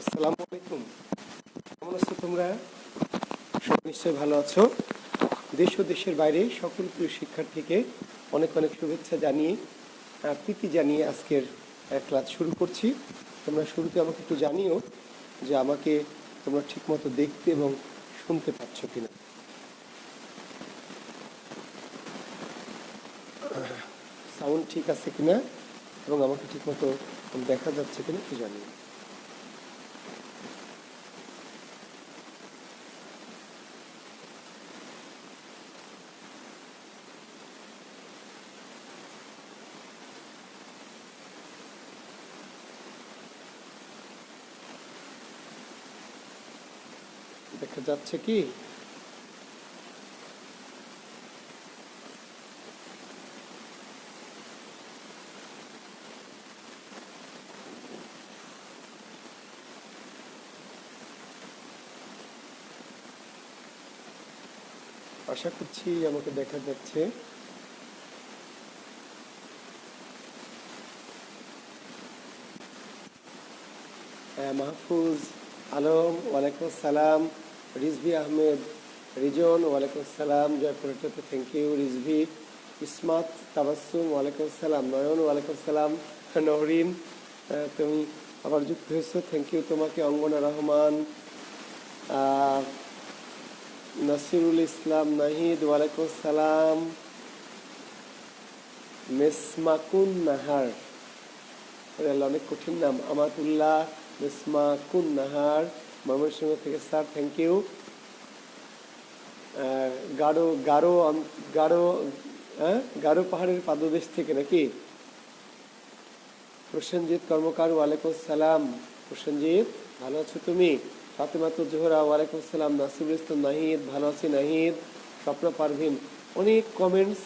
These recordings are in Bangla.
আসসালামু আলাইকুম। কেমন আছো তোমরা? সব নিশ্চয়ই ভালো আছো। দেশ ও দেশের বাইরে সকল প্রিয় শিক্ষার্থীকে অনেক অনেক শুভেচ্ছা জানিয়ে প্রীতি জানিয়ে আজকের ক্লাস শুরু করছি। তোমরা শুরুতে আমাকে একটু জানিও যে আমাকে তোমরা ঠিকমতো দেখতে এবং শুনতে পাচ্ছ কিনা। সাউন্ড ঠিক আছে কিনা এবং আমাকে ঠিকমতো দেখা যাচ্ছে কিনা একটু জানিও। দেখা যাচ্ছে কি? আশা করছি আমাকে দেখা যাচ্ছে। মাহফুজ আলম ওয়ালাইকুম আসসালাম, রিজভি আহমেদ রিজন ওয়ালাইকুম আসসালাম, জয়পুরহাটে থ্যাংক ইউ রিজভি, ইসমাত তাবাসসুম ওয়ালাইকুম আসসালাম, নয়ন ওয়ালাইকুম আসসালাম, নহরিন তুমি আবার যুক্ত হয়েছো, থ্যাংক ইউ তোমাকে, অঙ্গনা রহমান, নাসিরুল ইসলাম নাহিদ ওয়ালাইকুম আসসালাম, মেসমাকুন নাহার, অনেক কঠিন নাম, আমাতুল্লাহ মেসমাকুন নাহার ময়মনসিংহ থেকে স্যার থ্যাংক ইউ। গাঢ় গাঢ় গাঢ় গাঢ় পাহাড়ের পাদদেশ থেকে নাকি? প্রসেনজিৎ কর্মকার ওয়ালাইকুম সালাম, প্রসেনজিৎ ভালো আছো তুমি? ফাতেমাতুল জোহরা ওয়ালাইকুম সালাম, নাসিরুল ইসলাম নাহিদ ভালো আছি নাহিদ, স্বপ্না পারভিন, অনেক কমেন্টস।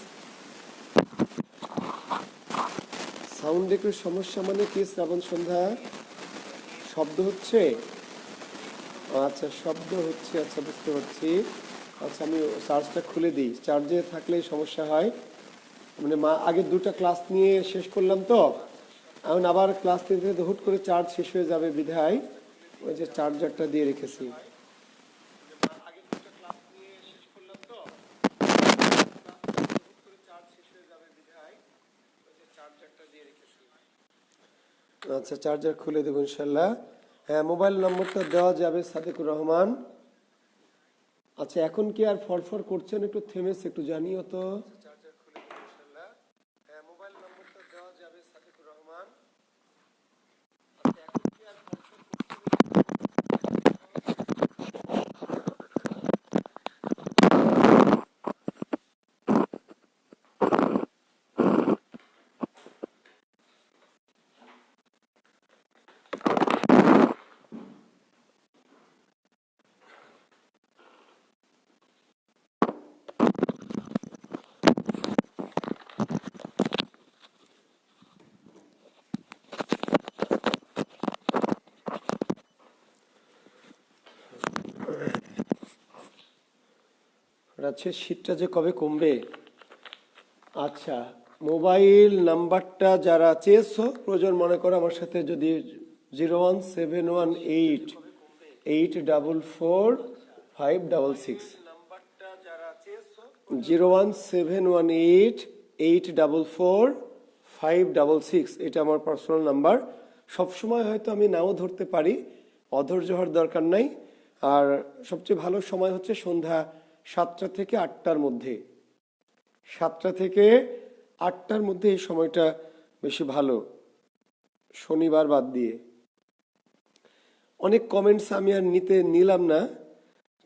সাউন্ড একটু সমস্যা মানে কি শ্রাবণ সন্ধ্যা? শব্দ হচ্ছে? আচ্ছা শব্দ হচ্ছে, আচ্ছা বুঝতে পারছি। আচ্ছা আমি চার্জটা খুলে দিই, চার্জে থাকলে সমস্যা হয়। মানে আগে দুটা ক্লাস নিয়ে শেষ করলাম তো, এখন আবার ক্লাস নিতে হুট করে চার্জ শেষ হয়ে যাবে বিধায় ওই যে চার্জারটা দিয়ে রেখেছি। আচ্ছা চার্জার খুলে দেবো ইনশাল্লাহ। হ্যাঁ মোবাইল নম্বরটা দেওয়া যাবে সাদেকুর রহমান। আচ্ছা এখন কি আর ফরফর করছেন? একটু থেমেছে, একটু জানিও তো। রাজশাহীর শীতটা যে কবে কমবে। আচ্ছা মোবাইল নাম্বারটা যারা চেয়েছো প্রয়োজন মনে করো আমার সাথে, যদি 01718 844 566, 01718 844 566, এটা আমার পার্সোনাল নাম্বার। সবসময় হয়তো আমি নাও ধরতে পারি, অধৈর্য হওয়ার দরকার নাই। আর সবচেয়ে ভালো সময় হচ্ছে সন্ধ্যা 7টা থেকে 8টার মধ্যে, 7টা থেকে 8টার মধ্যে এই সময়টা বেশি ভালো, শনিবার বাদ দিয়ে। অনেক কমেন্টস আমি আর নিলাম না।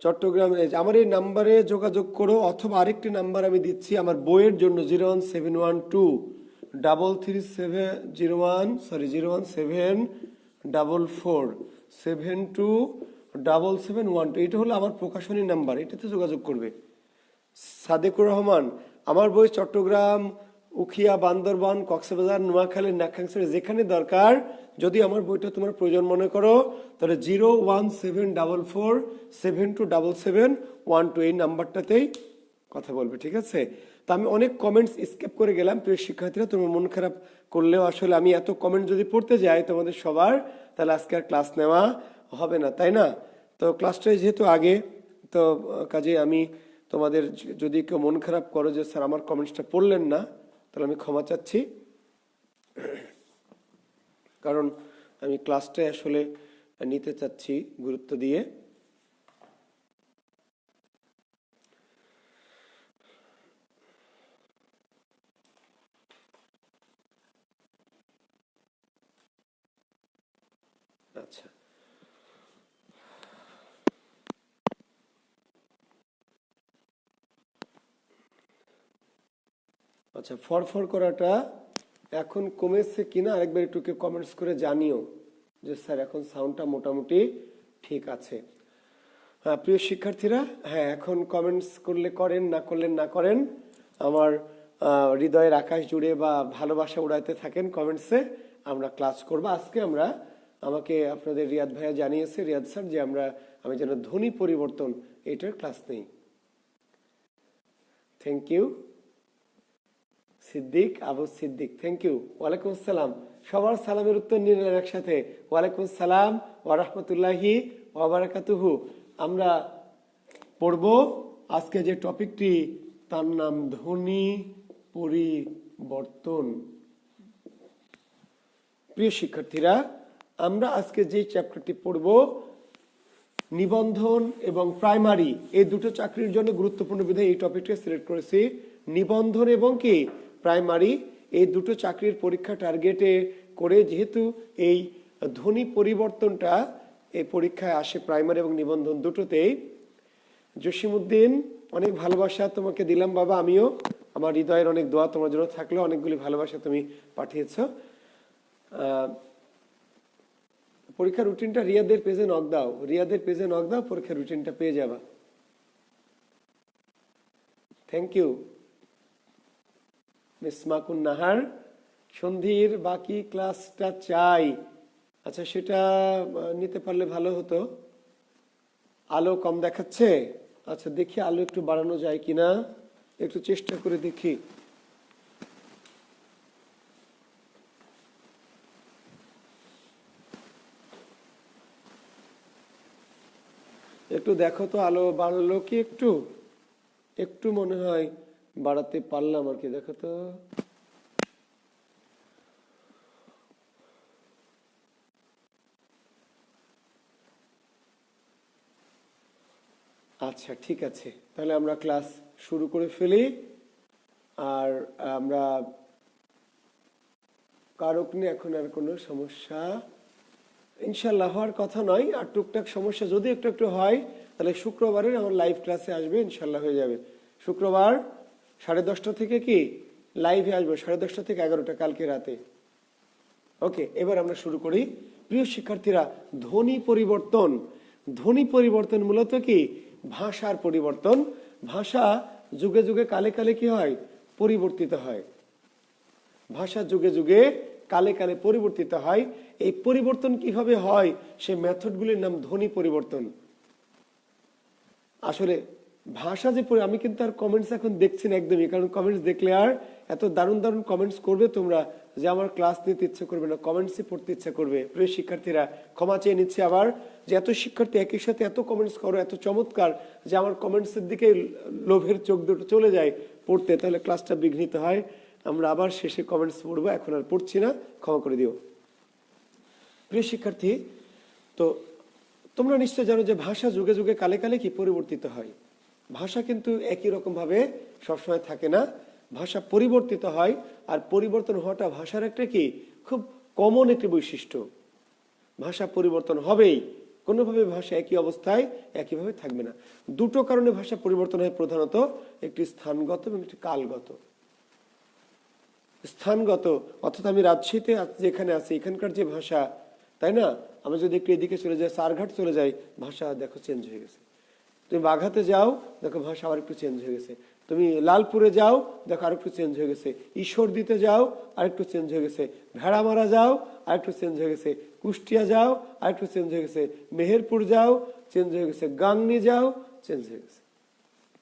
চট্টগ্রামে আমার এই নাম্বারে যোগাযোগ করো, অথবা আরেকটি নাম্বার আমি দিচ্ছি আমার বইয়ের জন্য, 01712 এটা হলো আমার প্রকাশনী নাম্বার, এটাতে যোগাযোগ করবে। সাদেকুর রহমান, আমার বই চট্টগ্রাম, উখিয়া, বান্দরবান, কক্সবাজার, নোয়াখালী, নাখাংছড়ি যেখানে দরকার, যদি আমার বইটা তোমার প্রয়োজন মনে করো তাহলে 01744727712 এই নাম্বারটাতেই কথা বলবে, ঠিক আছে? তা আমি অনেক কমেন্টস স্কিপ করে গেলাম প্রিয় শিক্ষার্থীরা, তোমার মন খারাপ করলেও আসলে আমি এত কমেন্ট যদি পড়তে যাই তোমাদের সবার, তাহলে আজকে আর ক্লাস নেওয়া হবে না, তাই না? তো ক্লাসটাই যেহেতু আগে, তো কাজে আমি তোমাদের যদি কেউ মন খারাপ করো যে স্যার আমার কমেন্টসটা পড়লেন না, তাহলে আমি ক্ষমা চাচ্ছি, কারণ আমি ক্লাসটাই আসলে নিতে চাচ্ছি গুরুত্ব দিয়ে। আচ্ছা, আচ্ছা, ফরফর করাটা এখন কমেছে কিনা আরেকবার একটু কেউ কমেন্টস করে জানিও যে স্যার এখন সাউন্ডটা মোটামুটি ঠিক আছে। হ্যাঁ প্রিয় শিক্ষার্থীরা, হ্যাঁ এখন কমেন্টস করলে করেন, না করলেন না করেন, আমার হৃদয়ের আকাশ জুড়ে বা ভালোবাসা উড়াইতে থাকেন কমেন্টসে। আমরা ক্লাস করব আজকে। আমাকে আপনাদের রিয়াদ ভাইয়া জানিয়েছে, রিয়াদ স্যার, যে আমি যেন ধ্বনি পরিবর্তন এটার ক্লাস নেই। Thank you Siddique, Abu Siddique, thank you. ওয়ালাইকুম আসসালাম। সবার সালামের উত্তর নিয়ে নিলাম একসাথে। ওয়ালাইকুম আসসালাম ওয়া রাহমাতুল্লাহি ওয়া বারাকাতুহু। আমরা পড়ব আজকে যে টপিকটি, তার নাম ধ্বনি পরিবর্তন। প্রিয় শিক্ষার্থীরা, আমরা আজকে যে চ্যাপ্টারটি পড়ব, নিবন্ধন এবং প্রাইমারি, এই দুটো চাকরির জন্য গুরুত্বপূর্ণ বিধায় এই টপিকটা সিলেক্ট করেছি। নিবন্ধন এবং কি প্রাইমারি, এই দুটো চাকরির পরীক্ষা টার্গেটে করে, যেহেতু এই ধ্বনি পরিবর্তনটা এই পরীক্ষায় আসে প্রাইমারি এবং নিবন্ধন দুটোতেই। জসিমউদ্দিন, অনেক ভালোবাসা তোমাকে দিলাম বাবা, আমিও, আমার হৃদয়ের অনেক দোয়া তোমার জন্য থাকলো, অনেকগুলি ভালোবাসা তুমি পাঠিয়েছ। পরীক্ষার রুটিনটা রিয়াদের পেজে নক দাও, রিয়াদের পেজে নক দাও, পরীক্ষার রুটিনটা পেয়ে যাবা। Thank you miss Makun Nahar. সন্ধির বাকি ক্লাসটা চাই। আচ্ছা, সেটা নিতে পারলে ভালো হতো। আলো কম দেখাচ্ছে, আচ্ছা দেখি আলো একটু বাড়ানো যায় কিনা, একটু চেষ্টা করে দেখি। একটু দেখো তো আলো বাড়লো কি, একটু একটু মনে হয় বাড়াতে পারলাম আর কি, দেখো তো। আচ্ছা ঠিক আছে, তাহলে আমরা ক্লাস শুরু করে ফেলি। আর আমরা কারক নিয়ে এখন আর কোনো সমস্যা ইনশাল্লাহ হওয়ার কথা নয়। আর টুকটাক সমস্যা যদি একটু একটু হয়, তাহলে শুক্রবারের আমার লাইভ ক্লাসে আসবে, ইনশাল্লাহ হয়ে যাবে। শুক্রবার 10:30 থেকে কি লাইভে আসবো, 10:30 থেকে 11টা, কালকে রাতে। ওকে, এবার আমরা শুরু করি। প্রিয় শিক্ষার্থীরা, ধ্বনি পরিবর্তন। ধ্বনি পরিবর্তন মূলত কি ভাষার পরিবর্তন। ভাষা যুগে যুগে কালে কালে কি হয়, পরিবর্তিত হয়। ভাষা যুগে যুগে কালে কালে পরিবর্তিত হয়। এই পরিবর্তন কিভাবে হয়, সে মেথডগুলির নাম ধ্বনি পরিবর্তন। আসলে ভাষা যে আমি কিন্তু আর কমেন্টস এখন দেখছি না একদমই, কারণ কমেন্টস দেখলে আর এত দারুণ দারুণ কমেন্টস করবে তোমরা যে আমার ক্লাস নিতে ইচ্ছে করবে না, কমেন্টসই পড়তে ইচ্ছা করবে। প্রিয় শিক্ষার্থীরা, ক্ষমা চেয়ে নিচ্ছি আবার, যে এত শিক্ষার্থী একই সাথে এত কমেন্টস করো, এত চমৎকার, যে আমার কমেন্টসের দিকে লোভের চোখ দুটো চলে যায় পড়তে, তাহলে ক্লাসটা বিঘ্নিত হয়। আমরা আবার শেষে কমেন্টস পড়বো, এখন আর পড়ছি না, ক্ষমা করে দিও। প্রিয় শিক্ষার্থী, তো তোমরা নিশ্চয় জানো যে ভাষা যুগে যুগে কালে কালে কি পরিবর্তিত হয়। ভাষা কিন্তু একই রকম ভাবে সবসময় থাকে না, ভাষা পরিবর্তিত হয়। আর পরিবর্তন হওয়াটা ভাষার একটা কি খুব কমন একটি বৈশিষ্ট্য। ভাষা পরিবর্তন হবেই, কোনোভাবে ভাষা একই অবস্থায় একইভাবে থাকবে না। দুটো কারণে ভাষা পরিবর্তন হয় প্রধানত, একটি স্থানগত এবং একটি কালগত। স্থানগত অর্থাৎ আমি রাজশাহীতে যেখানে আছি, এখানকার যে ভাষা, তাই না, আমি যদি একটু এদিকে চলে যাই, সারঘাট চলে যাই, ভাষা দেখো চেঞ্জ হয়ে গেছে। তুমি বাঘাতে যাও, দেখো ভাষা আবার একটু চেঞ্জ হয়ে গেছে। তুমি লালপুরে যাও, দেখো আরেকটু চেঞ্জ হয়ে গেছে। ঈশ্বরদীতে যাও, আরেকটু চেঞ্জ হয়ে গেছে। ভেড়ামারা যাও, আরেকটু চেঞ্জ হয়ে গেছে। কুষ্টিয়া যাও, আরেকটু চেঞ্জ হয়ে গেছে। মেহেরপুর যাও, চেঞ্জ হয়ে গেছে। গাংনী যাও, চেঞ্জ হয়ে গেছে।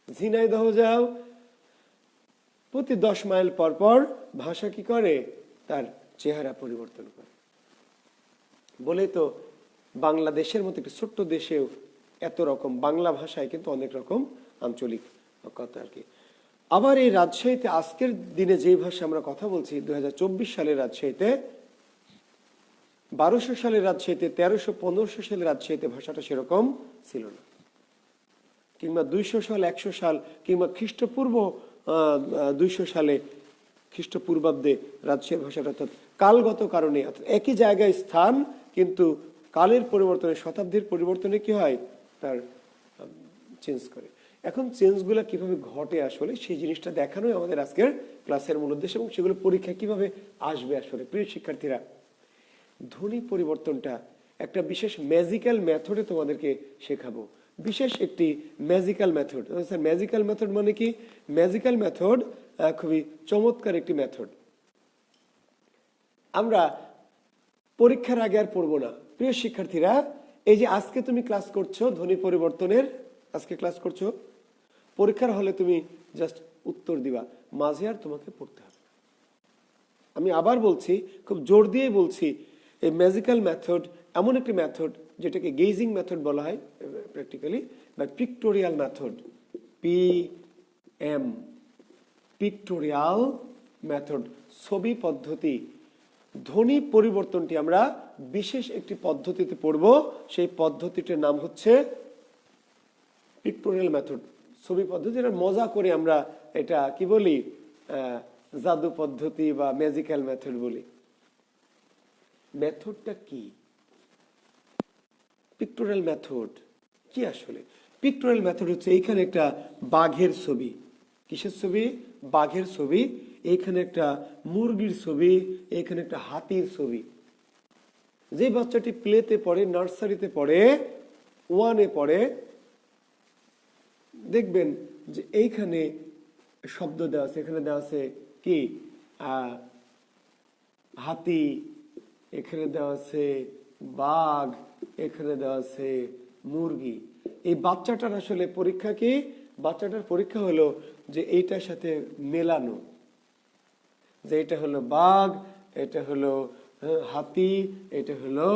ঝিনাইদহ যাও, প্রতি 10 মাইল পর পর ভাষা কি করে, তার চেহারা পরিবর্তন করে। বলে তো বাংলাদেশের মতো একটি ছোট্ট দেশেও এত রকম বাংলা ভাষায় কিন্তু অনেক রকম আঞ্চলিক কথা আর কি। আবার এই রাজশাহীতে আজকের দিনে যে ভাষা আমরা কথা বলছি 2024 সালের রাজশাহীতে, 1200 সালের রাজশাহীতে, 1300-1500 সালের রাজশাহীতে ভাষাটা সেরকম ছিল না, কিংবা 200 সাল 100 সাল কিংবা খ্রিস্টপূর্ব 200 সালে খ্রিস্টপূর্বাব্দে রাজশাহীর ভাষাটা অর্থাৎ কালগত কারণে অর্থাৎ একই জায়গায় স্থান, কিন্তু কালের পরিবর্তনে শতাব্দীর পরিবর্তনে কি হয় তার চেঞ্জ করে। এখন চেঞ্জগুলো কিভাবে ঘটে আসলে সেই জিনিসটা দেখানোই আমাদের আজকের ক্লাসের মূল উদ্দেশ্য, এবং সেগুলো পরীক্ষা কিভাবে আসবে আসলে। প্রিয় শিক্ষার্থীরা, ধ্বনি পরিবর্তনটা একটা বিশেষ ম্যাজিক্যাল মেথডে তোমাদেরকে শেখাবো, বিশেষ একটি ম্যাজিক্যাল মেথড। ম্যাজিক্যাল মেথড মানে কি? ম্যাজিক্যাল মেথড খুবই চমৎকার একটি মেথড। আমরা পরীক্ষার আগে আর পড়বো না। প্রিয় শিক্ষার্থীরা, এই যে আজকে তুমি ক্লাস করছো ধ্বনি পরিবর্তনের, আজকে ক্লাস করছো, পরীক্ষার হলে তুমি জাস্ট উত্তর দিবা, মাঝে আর তোমাকে পড়তে হবে। আমি আবার বলছি, খুব জোর দিয়ে বলছি, এই ম্যাজিক্যাল মেথড এমন একটি মেথড যেটাকে গেজিং মেথড বলা হয় প্র্যাকটিক্যালি, বা pictorial method, PM, pictorial method, ছবি পদ্ধতি। ধ্বনি পরিবর্তনটি আমরা বিশেষ একটি পদ্ধতিতে পড়ব, সেই পদ্ধতিটার নাম হচ্ছে পিক্টোরিয়াল মেথড, ছবি পদ্ধতি। এটা মজা করে আমরা এটা কি বলি, জাদু পদ্ধতি বা ম্যাজিক্যাল মেথড বলি। মেথডটা কি? পিক্টোরিয়াল মেথড কি আসলে? পিক্টোরিয়াল মেথড হচ্ছে এইখানে একটা বাঘের ছবি। কিসের ছবি? বাঘের ছবি। এইখানে একটা মুরগির ছবি, এইখানে একটা হাতির ছবি। যে বাচ্চাটি প্লেতে পড়ে, নার্সারিতে পড়ে, 1-এ পড়ে, দেখবেন যে এইখানে শব্দ দেওয়া আছে, এখানে দেওয়া আছে কি হাতি, এখানে দেওয়া আছে বাঘ, এখানে দেওয়া আছে মুরগি। এই বাচ্চাটার আসলে পরীক্ষা কি? বাচ্চাটার পরীক্ষা হলো যে এইটার সাথে মেলানো, যে এটা হলো বাঘ, এটা হলো হাতি, এটা হলো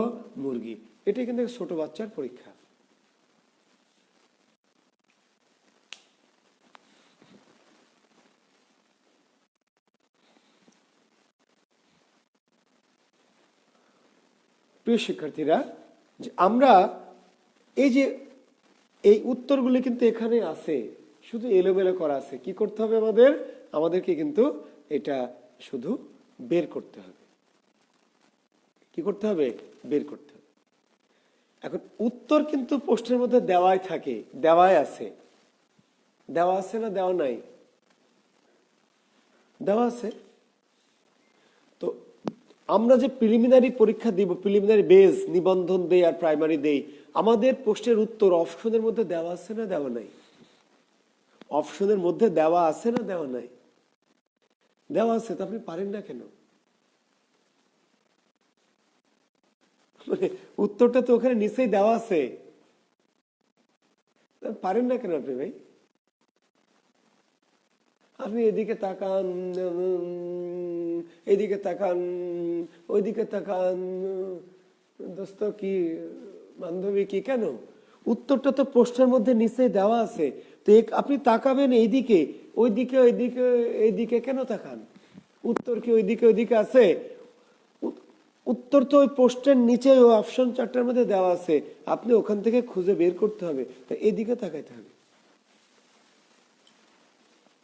মুরগি। এটা কিন্তু ছোট বাচ্চার পরীক্ষা। প্রিয় শিক্ষার্থীরা, যে আমরা এই যে এই উত্তরগুলি কিন্তু এখানে আছে, শুধু এলোমেলো করা আছে। কি করতে হবে আমাদের? আমাদেরকে কিন্তু এটা শুধু বের করতে হবে। কি করতে হবে? বের করতে হবে। এখন উত্তর কিন্তু প্রশ্নের মধ্যে দেওয়াই থাকে, দেওয়াই আছে। দেওয়া আছে না দেওয়া নাই? দেওয়া আছে। তো আমরা যে প্রিলিমিনারি পরীক্ষা দিব, প্রিলিমিনারি বেস নিবন্ধন দেই আর প্রাইমারি দেই, আমাদের প্রশ্নের উত্তর অপশনের মধ্যে দেওয়া আছে না দেওয়া নাই? অপশনের মধ্যে দেওয়া আছে না দেওয়া নাই? দেওয়া আছে। তো আপনি পারেন না কেন? মানে উত্তরটা তো ওখানে নিচেই দেওয়া আছে, পারেন না কেন আপনি ভাই? আপনি এদিকে তাকান, এদিকে তাকান, ওইদিকে তাকান, দোস্ত কি বান্ধবী কি, কেন? উত্তরটা তো প্রশ্নের মধ্যে নিচেই দেওয়া আছে। তো আপনি তাকাবেন এইদিকে, ওইদিকে, ওইদিকে, এইদিকে কেন তাকান? উত্তর কি ওইদিকে ওইদিকে আছে? উত্তর তো ওই প্রশ্নের নিচে অপশন 4টার মধ্যে দেওয়া আছে, আপনি ওখান থেকে খুঁজে বের করতে হবে। তো এদিকে তাকাইতে হবে।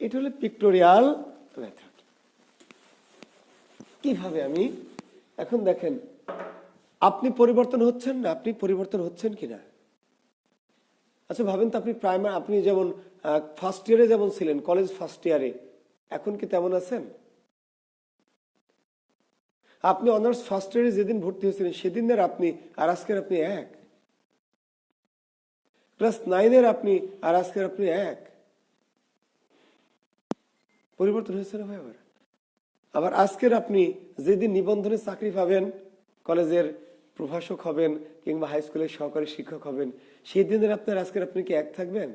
এটা হলো পিক্টোরিয়াল মেথড। কিভাবে? আমি এখন দেখেন, আপনি পরিবর্তন হচ্ছেন না? আপনি পরিবর্তন হচ্ছেন কিনা? আচ্ছা ভাবেন তো, আপনি প্রাইমারি, আপনি যেমন ফার্স্ট ইয়ারে যেমন ছিলেন, কলেজ ফার্স্ট ইয়ারে, এখন কি তেমন আছেন? আপনি অনার্স ফার্স্ট ইয়ারে যেদিন ভর্তি হয়েছিলেন সেদিনের আপনি আর আজকের আপনি এক। ক্লাস 9-এর আপনি আর আজকের আপনি এক। পরিবর্তন হয়েছে না ভাই? আবার আজকের আপনি যেদিন নিবন্ধনে চাকরি পাবেন, কলেজের প্রভাষক হবেন কিংবা হাই স্কুলের সহকারী শিক্ষক হবেন, সেই দিনের আপনার আজকের আপনি কি এক থাকবেন?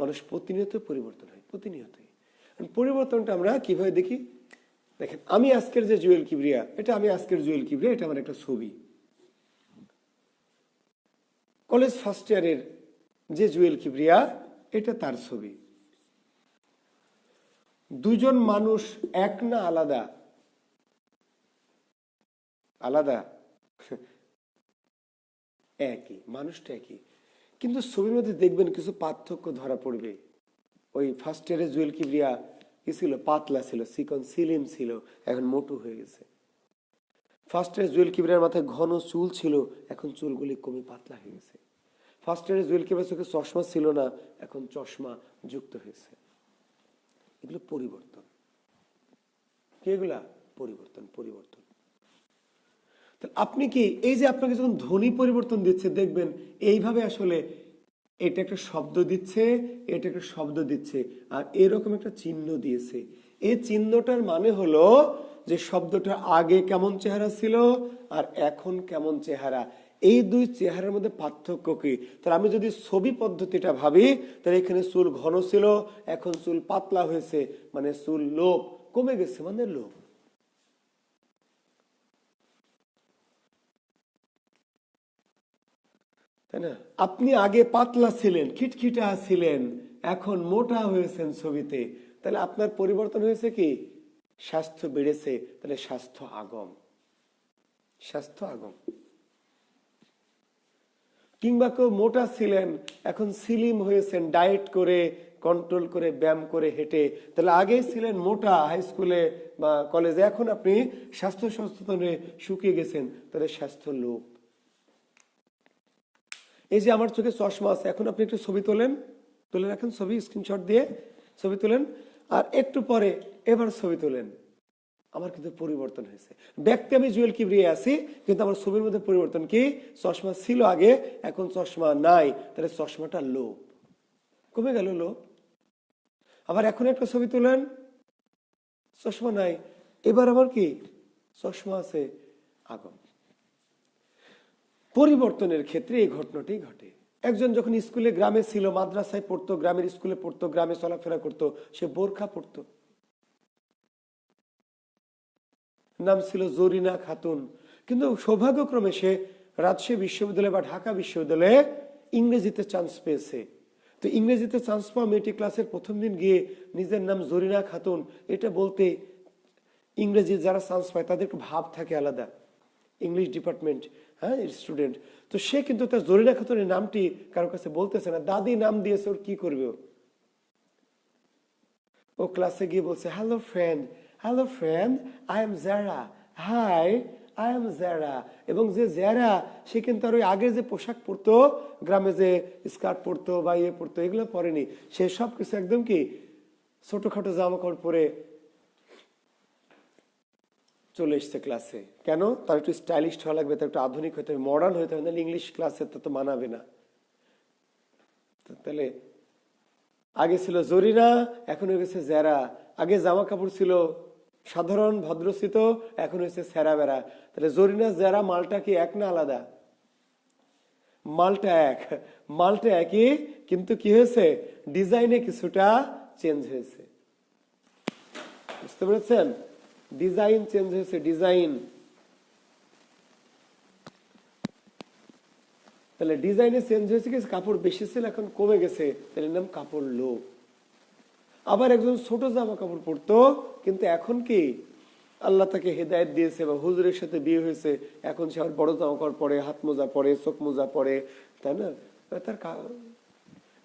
মানুষ প্রতিনিয়ত পরিবর্তন হয়, প্রতিনিয়তই। পরিবর্তনটা আমরা কিভাবে দেখি? দেখেন, আমি আজকের যে জুয়েল কিবরিয়া, এটা আমি আজকের জুয়েল কিবরিয়া, এটা আমার একটা ছবি। কলেজ ফার্স্ট ইয়ারের যে জুয়েল কিবরিয়া, এটা তার ছবি। দুজন মানুষ এক না আলাদা? আলাদা? একই, মানুষটা একই, কিন্তু ছবির মধ্যে দেখবেন কিছু পার্থক্য ধরা পড়বে। ওই ফার্স্ট ইয়ারে জুয়েল কিবরিয়া কি ছিল? পাতলা ছিল, চিকন সিলিম ছিল, এখন মোটু হয়ে গেছে। ফার্স্ট ইয়ারে জুয়েল কিবরিয়ার মাথায় ঘন চুল ছিল, এখন চুলগুলি কমে পাতলা হয়ে গেছে। ফার্স্ট ইয়ারে জুয়েল কিবরিয়ার চোখে চশমা ছিল না, এখন চশমা যুক্ত হয়েছে। এগুলো পরিবর্তন। কি এগুলা? পরিবর্তন, পরিবর্তন। আপনি কি এই যে আপনাকে যখন ধ্বনি পরিবর্তন দিচ্ছে, দেখবেন এইভাবে আসলে এটা একটা শব্দ দিচ্ছে, এটা একটা শব্দ দিচ্ছে, আর এরকম একটা চিহ্ন দিয়েছে। এই চিহ্নটার মানে হলো যে শব্দটা আগে কেমন চেহারা ছিল আর এখন কেমন চেহারা, এই দুই চেহারার মধ্যে পার্থক্য কি। তাহলে আমি যদি ছবি পদ্ধতিটা ভাবি, তাহলে এখানে চুল ঘন ছিল, এখন চুল পাতলা হয়েছে, মানে চুল লোপ কমে গেছে, মানে লোপ। তাই না? আপনি আগে পাতলা ছিলেন, খিটখিটা ছিলেন, এখন মোটা হয়েছেন ছবিতে, তাহলে আপনার পরিবর্তন হয়েছে কি? স্বাস্থ্য বেড়েছে, তাহলে স্বাস্থ্য আগম, স্বাস্থ্য আগম। কিংবা কেউ মোটা ছিলেন, এখন স্লিম হয়েছেন, ডায়েট করে, কন্ট্রোল করে, ব্যায়াম করে, হেঁটে, তাহলে আগে ছিলেন মোটা হাই স্কুলে বা কলেজে, এখন আপনি স্বাস্থ্য সচেতনে শুকিয়ে গেছেন, তাহলে স্বাস্থ্য লোপ। এই যে আমার চোখে চশমা আছে, এখন আপনি একটু ছবি তোলেন, তুলে রাখেন ছবি, স্ক্রিনশট দিয়ে ছবি তোলেন, আর একটু পরে এবার ছবি তোলেন, আমার কিন্তু পরিবর্তন হয়েছে। ব্যক্তি আমি জুয়েল কিবরিয়া আছি, কিন্তু আমার ছবির মধ্যে পরিবর্তন কি? চশমা ছিল আগে, এখন চশমা নাই, তাহলে চশমাটা লোপ, কমে গেল লোপ। আবার এখন একটা ছবি তোলেন, চশমা নাই, এবার আবার কি? চশমা আছে, আগম। পরিবর্তনের ক্ষেত্রে এই ঘটনাটি ঘটে। একজন যখন স্কুলে গ্রামে ছিল, মাদ্রাসায় পড়তো, গ্রামের স্কুলে পড়তো, গ্রামে চলাফেরা করতো, সে বোরখা পড়তো, নাম ছিল জরিনা খাতুন। কিন্তু সৌভাগ্যক্রমে সে রাজশাহী বিশ্ববিদ্যালয় বা ঢাকা বিশ্ববিদ্যালয়ে ইংরেজিতে চান্স পেয়েছে। তো ইংরেজিতে চান্স পাওয়া মেয়েটি ক্লাসের প্রথম দিন গিয়ে নিজের নাম জরিনা খাতুন এটা বলতে, ইংরেজি যারা চান্স পায় তাদের একটু ভাব থাকে আলাদা, ইংলিশ ডিপার্টমেন্ট, হ্যাঁ, স্টুডেন্ট। তো সে কিন্তু তার জরিনা খাতুনের নামটি কারোর কাছে বলতেছে না, দাদি নাম দিয়েছে, ওর কি করবে? ও ক্লাসে গিয়ে বলছে, hello friend, I am Zara, hi, I am Zara. এবং যে জারা, সে কিন্তু আর ওই আগে যে পোশাক পরতো, গ্রামে যে স্কার্ট পরতো বা ইয়ে পরতো, এগুলো পরেনি। সে সব কিছু একদম কি ছোটখাটো জামা কাপড় পরে চলে এসছে ক্লাসে। কেন? তার একটু স্টাইলিশ হওয়া লাগবে, তার একটু আধুনিক হতে হবে, মডার্ন হতে হবে, নাহলে ইংলিশ ক্লাসে তো মানাবে না। তাহলে আগে ছিল জরিনা, এখন হয়ে গেছে জারা। আগে জামা কাপড় ছিল সাধারণ ভদ্রস্থিত, এখন হয়েছে সেরা বেড়া। তাহলে জরিনা জারা মালটা কি এক না আলাদা? মালটা এক, মালটা একই, কিন্তু কি হয়েছে? ডিজাইনে কিছুটা চেঞ্জ হয়েছে। বুঝতে পেরেছেন? ডিজাইন চেঞ্জ হয়েছে, ডিজাইন। তাহলে ডিজাইনে চেঞ্জ হয়েছে কি? কাপড় বেশি ছিল, এখন কমে গেছে, তাহলে নাম কাপড় লোপ। আবার একজন ছোট জামা কাপড় পরতো, কিন্তু এখন কি আল্লাহ তাকে হেদায়েত দিয়েছে বা হুজুরের সাথে বিয়ে হয়েছে, এখন সে আবার বড় জামা কাপড় পরে, হাত মোজা পরে, চোখ মোজা পরে, তাই না? তার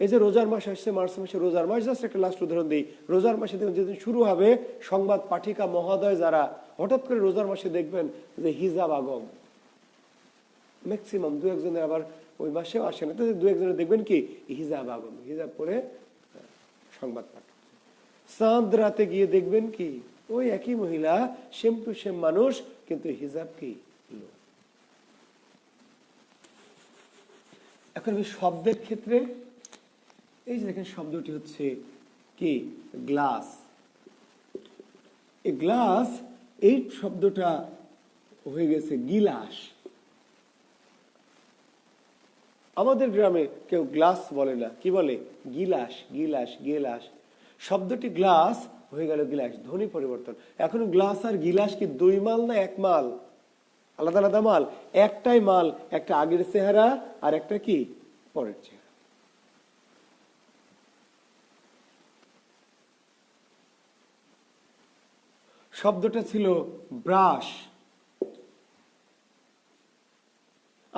এই যে রোজার মাস আসছে, মার্চ মাসে রোজার মাস, জাস্ট একটা লাস্ট উদাহরণ দিই। রোজার মাসে দেখবেন যেদিন শুরু হবে, সংবাদ পাঠিকা মহোদয় যারা, হঠাৎ করে রোজার মাসে দেখবেন যে হিজাব আগম, ম্যাক্সিমাম দু একজনের, আবার ওই মাসেও আসে না, দু একজনের দেখবেন কি হিজাব আগম, হিজাব পরে সংবাদ পাঠ। চাঁদ রাতে গিয়ে দেখবেন কি ওই একই মহিলা, সেম টু সেম মানুষ, কিন্তু হিজাব কি লো। এখন আমি শব্দের ক্ষেত্রে, এই যে দেখেন শব্দটি হচ্ছে কি গ্লাস। এই গ্লাস, এই শব্দটা হয়ে গেছে গিলাস। আমাদের গ্রামে কেউ গ্লাস বলে না, কি বলে? গিলাস, গিলাস, গিলাস। শব্দটি গ্লাস হয়ে গেল গিলাস, ধ্বনি পরিবর্তন। এখন গ্লাস আর গিলাস কি দুই মাল না এক মাল? আলাদা আলাদা মাল? একটাই মাল, একটা আগের চেহারা আর একটা কি পরের চেহারা। শব্দটা ছিল ব্রাশ।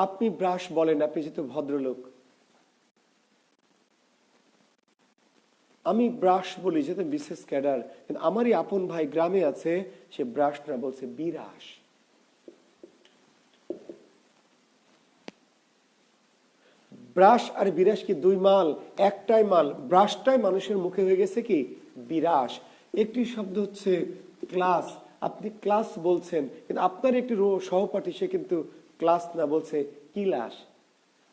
আপনি ব্রাশ বলেন, আপনি যেহেতু ভদ্রলোক। আমি ব্রাশ বলি যেহেতু বিশেষ ক্যাডার, কিন্তু আমারই আপন ভাই গ্রামে আছে, সে ব্রাশ না, বলছে বিরাস। ব্রাশ আর বিরাস কি দুই মাল? একটাই মাল। ব্রাশটাই মানুষের মুখে হয়ে গেছে কি বিরাস। একটি শব্দ হচ্ছে ক্লাস। আপনি ক্লাস বলছেন, কিন্তু আপনার একটি সহপাঠী সে কিন্তু ক্লাস না, বলছে কিলাস।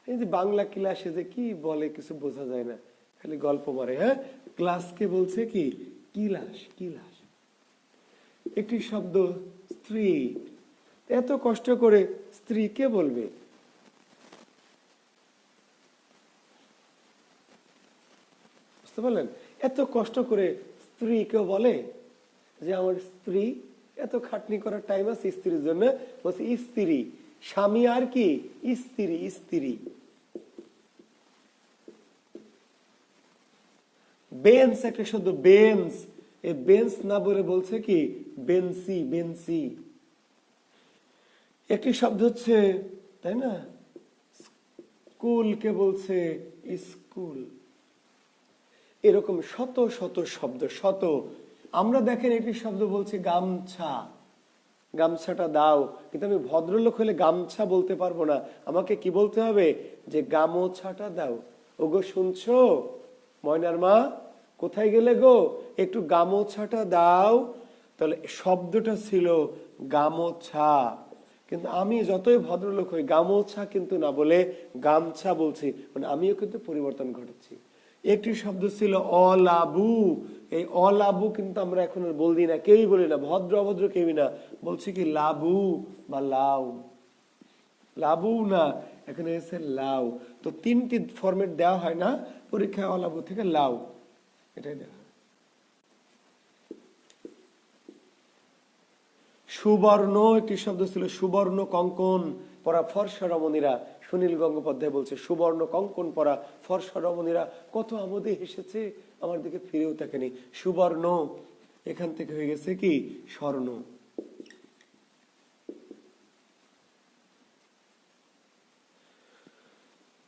এই যে বাংলা ক্লাসে যে কি বলে কিছু বোঝা যায় না, খালি গল্প মারে। হ্যাঁ, ক্লাসকে বলছে কি কিলাস, কিলাস। একটি শব্দ স্ত্রী। এত কষ্ট করে স্ত্রী কে বলবে? বুঝতে পারলেন? এত কষ্ট করে স্ত্রী কেউ বলে যে আমার স্ত্রী? এত খাটনি করার টাইম আছে স্ত্রীর জন্য? বলছে স্ত্রী। স্বামী আর কি স্ত্রী, স্ত্রী। বেঞ্চ একটা শব্দ, বেঞ্চ। এই বেঞ্চ না বলে বলছে কি বেঞ্চি, বেঞ্চি। একটি শব্দ হচ্ছে, তাই না, স্কুলকে বলছে স্কুল। এরকম শত শত শব্দ, শত। আমরা দেখেন একটি শব্দ বলছি গামছা। গামছাটা দাও, কিন্তু আমি ভদ্রলোক হলে গামছা বলতে পারবো না, আমাকে কি বলতে হবে? যে গামোছাটা দাও। ওগো শুনছো ময়নার মা, কোথায় গেলে গো, একটু গামোছাটা দাও। তাহলে শব্দটা ছিল গামোছা। কিন্তু আমি যতই ভদ্রলোক হই, গামোছা কিন্তু না বলে গামছা বলছি, মানে আমিও কিন্তু পরিবর্তন ঘটাচ্ছি। একটি শব্দ ছিল অলাবু। এই অলাবু কিন্তু আমরা এখন আর বলি না, কেউই বলি না, ভদ্র অভদ্র কেউই না, বলছি কি লাবু বা লাউ। লাবু না, এখানে এসে লাউ। তো তিনটি ফরম্যাট দেওয়া হয় না পরীক্ষায়, অলাবু থেকে লাউ, এটাই দেওয়া। সুবর্ণ একটি শব্দ ছিল, সুবর্ণ কঙ্কন পরা ফর্সা রমণীরা। সুনীল গঙ্গোপাধ্যায় বলছে সুবর্ণ কঙ্কন পরা ফর্সা রমণীরা কত আমোদে হেসেছে, আমার দিকে ফিরেও তাকানি। সুবর্ণ এখান থেকে হয়ে গেছে কি স্বর্ণ।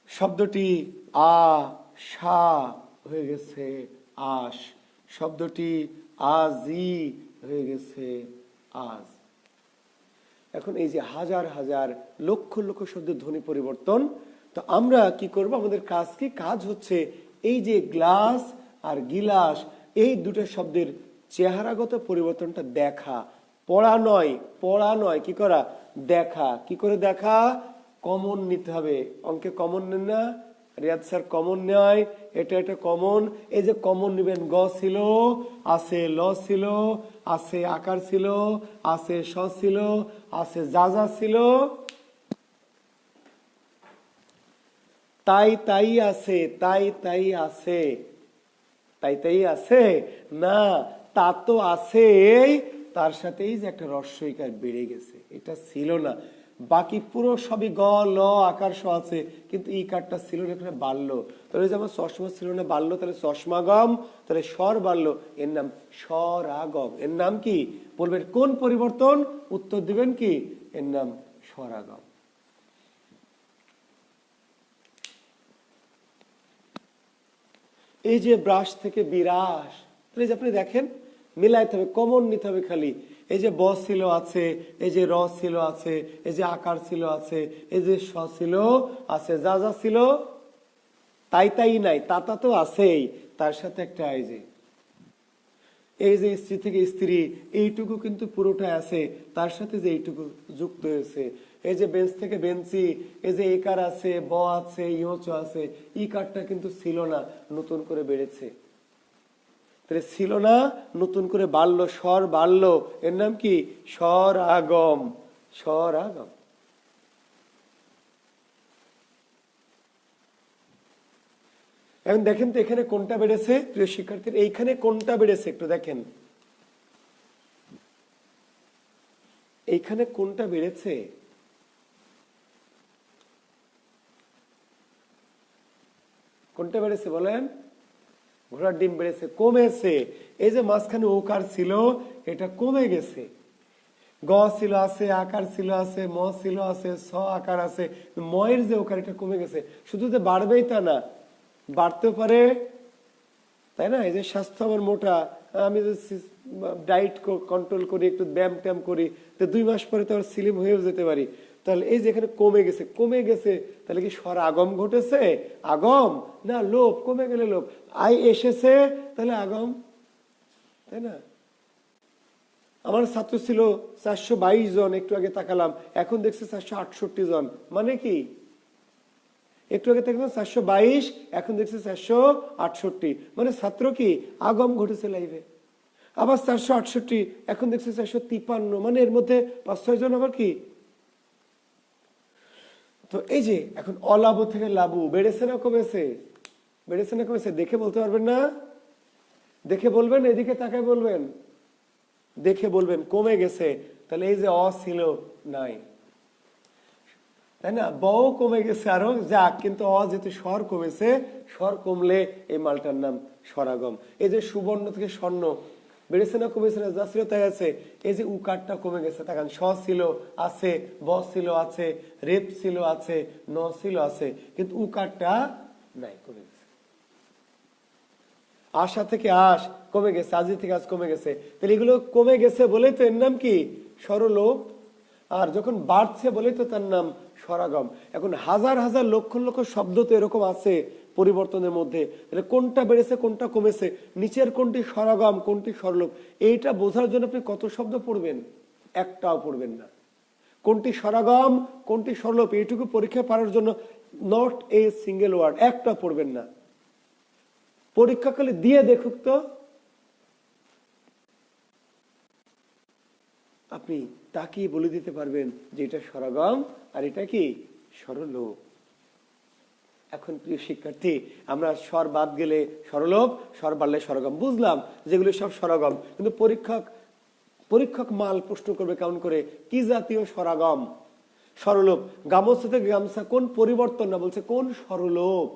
শব্দটি আশা হয়ে গেছে আশ। শব্দটি আজি হয়ে গেছে আজ। এখন এই যে হাজার হাজার লক্ষ লক্ষ শব্দের ধ্বনি পরিবর্তন, তো আমরা কি করব? আমাদের কাজ কি? কাজ হচ্ছে এই যে গ্লাস আর গিলাস, এই দুটো শব্দের চেহারাগত পরিবর্তনটা দেখা। পড়া নয়, পড়া নয়, কি করা? দেখা। কি করে দেখা? কমন নিতে হবে। অঙ্কে কমন নেন না? রিয়াদ স্যার কমন নেয়, এটা কমন। এই যে কমন নিবেন, গ ছিল, আছে ল ছিল, আছে আকার ছিল, আছে স ছিল, আছে যা যা ছিল, তাই তাই আছে, তাই তাই আছে, তাই তাই আছে না, তা তো আছে, তার সাথেই যে একটা রস্বইকার বেড়ে গেছে, এটা ছিল না। বাকি পুরো সবই গ ল আকার স আছে, কিন্তু ই কারটা ছিল না, এখানে বাড়লো। তাহলে যে আমার চশমা ছিল না, বাড়লো, তাহলে চশমাগম, তাহলে স্বর বাড়লো, এর নাম স্বরাগম। এর নাম কি? বলবেন কোন পরিবর্তন? উত্তর দিবেন কি? এর নাম স্বরাগম। এই যে ব্রাশ থেকে বিরাস, তাহলে যে আপনি দেখেন মিলাইতে হবে, কমন নিতে হবে খালি। এই যে ব ছিল আছে, এই যে র ছিল আছে, এই যে আকার ছিল আছে, এই যে স ছিল আছে, যা যা ছিল তাই তাই নাই, তা তা তো আছেই, তার সাথে একটা এই যে স্ত্রী থেকে স্ত্রী, এইটুকু কিন্তু পুরোটা আছে, তার সাথে যে এইটুকু যুক্ত হয়েছে। এই যে বেঞ্চ থেকে বেঞ্চি, এই যে একার আছে, ব আছে, ইহচ আছে, ই কারটা কিন্তু ছিল না, নতুন করে বেড়েছে। তাহলে ছিল না, নতুন করে বাড়লো, স্বর বাড়লো, এর নাম কি? স্বরাগম। স্বরাগম। এখন দেখেন তো এখানে কোনটা বেড়েছে প্রিয় শিক্ষার্থীর? এইখানে কোনটা বেড়েছে একটু দেখেন, এইখানে কোনটা বেড়েছে? কোনটা বেড়েছে বলেন? ঘোড়ার ডিম বেড়েছে, কমেছে। এই যে মাঝখানে ওকার ছিল এটা কমে গেছে। গ ছিল আছে, আকার ছিল আছে, ম ছিল আছে, স আকার আছে, ময়ের যে ওকার এটা কমে গেছে। শুধু যে বাড়বেই তা না, বাড়তেও পারে, তাই না? এই যে স্বাস্থ্য আমার মোটা, আমি ডায়েট কন্ট্রোল করি, একটু ব্যায়াম ট্যাম করি, তো 2 মাস পরে তো স্লিম হয়েও যেতে পারি। তাহলে এই যে এখানে কমে গেছে, কমে গেছে, তাহলে কি স্বর আগম ঘটেছে? আগম না লোপ? কমে গেলে লোপ। আই এসেছে, তাহলে আগম, তাই না? আমার ছাত্র ছিল 422 জন, একটু আগে তাকালাম, এখন দেখছে 468 জন। মানে কি? একটু আগে দেখলাম 422, এখন দেখছে 468, মানে ছাত্র কি আগম ঘটেছে লাইভে। আবার 468, এখন দেখছে 453, মানে এর মধ্যে 5-6 জন আবার কি। তো এই যে এখন অলাভু থেকে লাভু বেড়েছে না কমেছে? বেড়েছে না কমেছে? দেখে বলতে পারবেন না? দেখে বলবেন, এদিকে তাকায় বলবেন, দেখে বলবেন কমে গেছে। তাহলে এই যে অ ছিল নাই, তাই না? বও কমে গেছে আরো, যাক, কিন্তু অ যেহেতু স্বর কমেছে, স্বর কমলে এই মালটার নাম স্বরাগম। এই যে সুবর্ণ থেকে স্বর্ণ বেড়েছে না কমেছে না? যা ছিল তাই আছে। এই যে উকারটা কমে গেছে, তাকান, স ছিল আছে, ব ছিল আছে, রেপ ছিল আছে, ন ছিল আছে, কিন্তু উকারটা নাই, কমে গেছে। আশা থেকে আশ কমে গেছে, আজি থেকে আজ কমে গেছে। তাহলে এগুলো কমে গেছে বলেই তো এর নাম কি স্বরলোপ। আর যখন বাড়ছে বলেই তো তার নাম স্বরাগম। এখন হাজার হাজার লক্ষ লক্ষ শব্দ তো এরকম আছে পরিবর্তনের মধ্যে, তাহলে কোনটা বেড়েছে কোনটা কমেছে, নিচের কোনটি স্বরাগম কোনটি স্বরলোপ, এইটা বোঝার জন্য আপনি কত শব্দ পড়বেন? একটাও পড়বেন না। কোনটি স্বরাগম কোনটি স্বরলোপ এইটুকু পরীক্ষা পাওয়ার জন্য নট এ সিঙ্গেল ওয়ার্ড, একটা পড়বেন না। পরীক্ষাকালে দিয়ে দেখুক তো, আপনি তাকিয়ে বলে দিতে পারবেন যে এটা স্বরাগম আর এটা কি স্বরলোপ। এখন প্রিয় শিক্ষার্থী, আমরা স্বর বাদ গেলে স্বরলোপ, স্বর বাড়লে স্বরাগম, বুঝলাম যেগুলো সব স্বরাগম। কিন্তু পরীক্ষক মাল প্রশ্ন করবে কেমন করে, কি জাতীয় স্বরাগম স্বরলোপ? গামছা থেকে গামছা কোন পরিবর্তন না, বলছে কোন স্বরলোপ।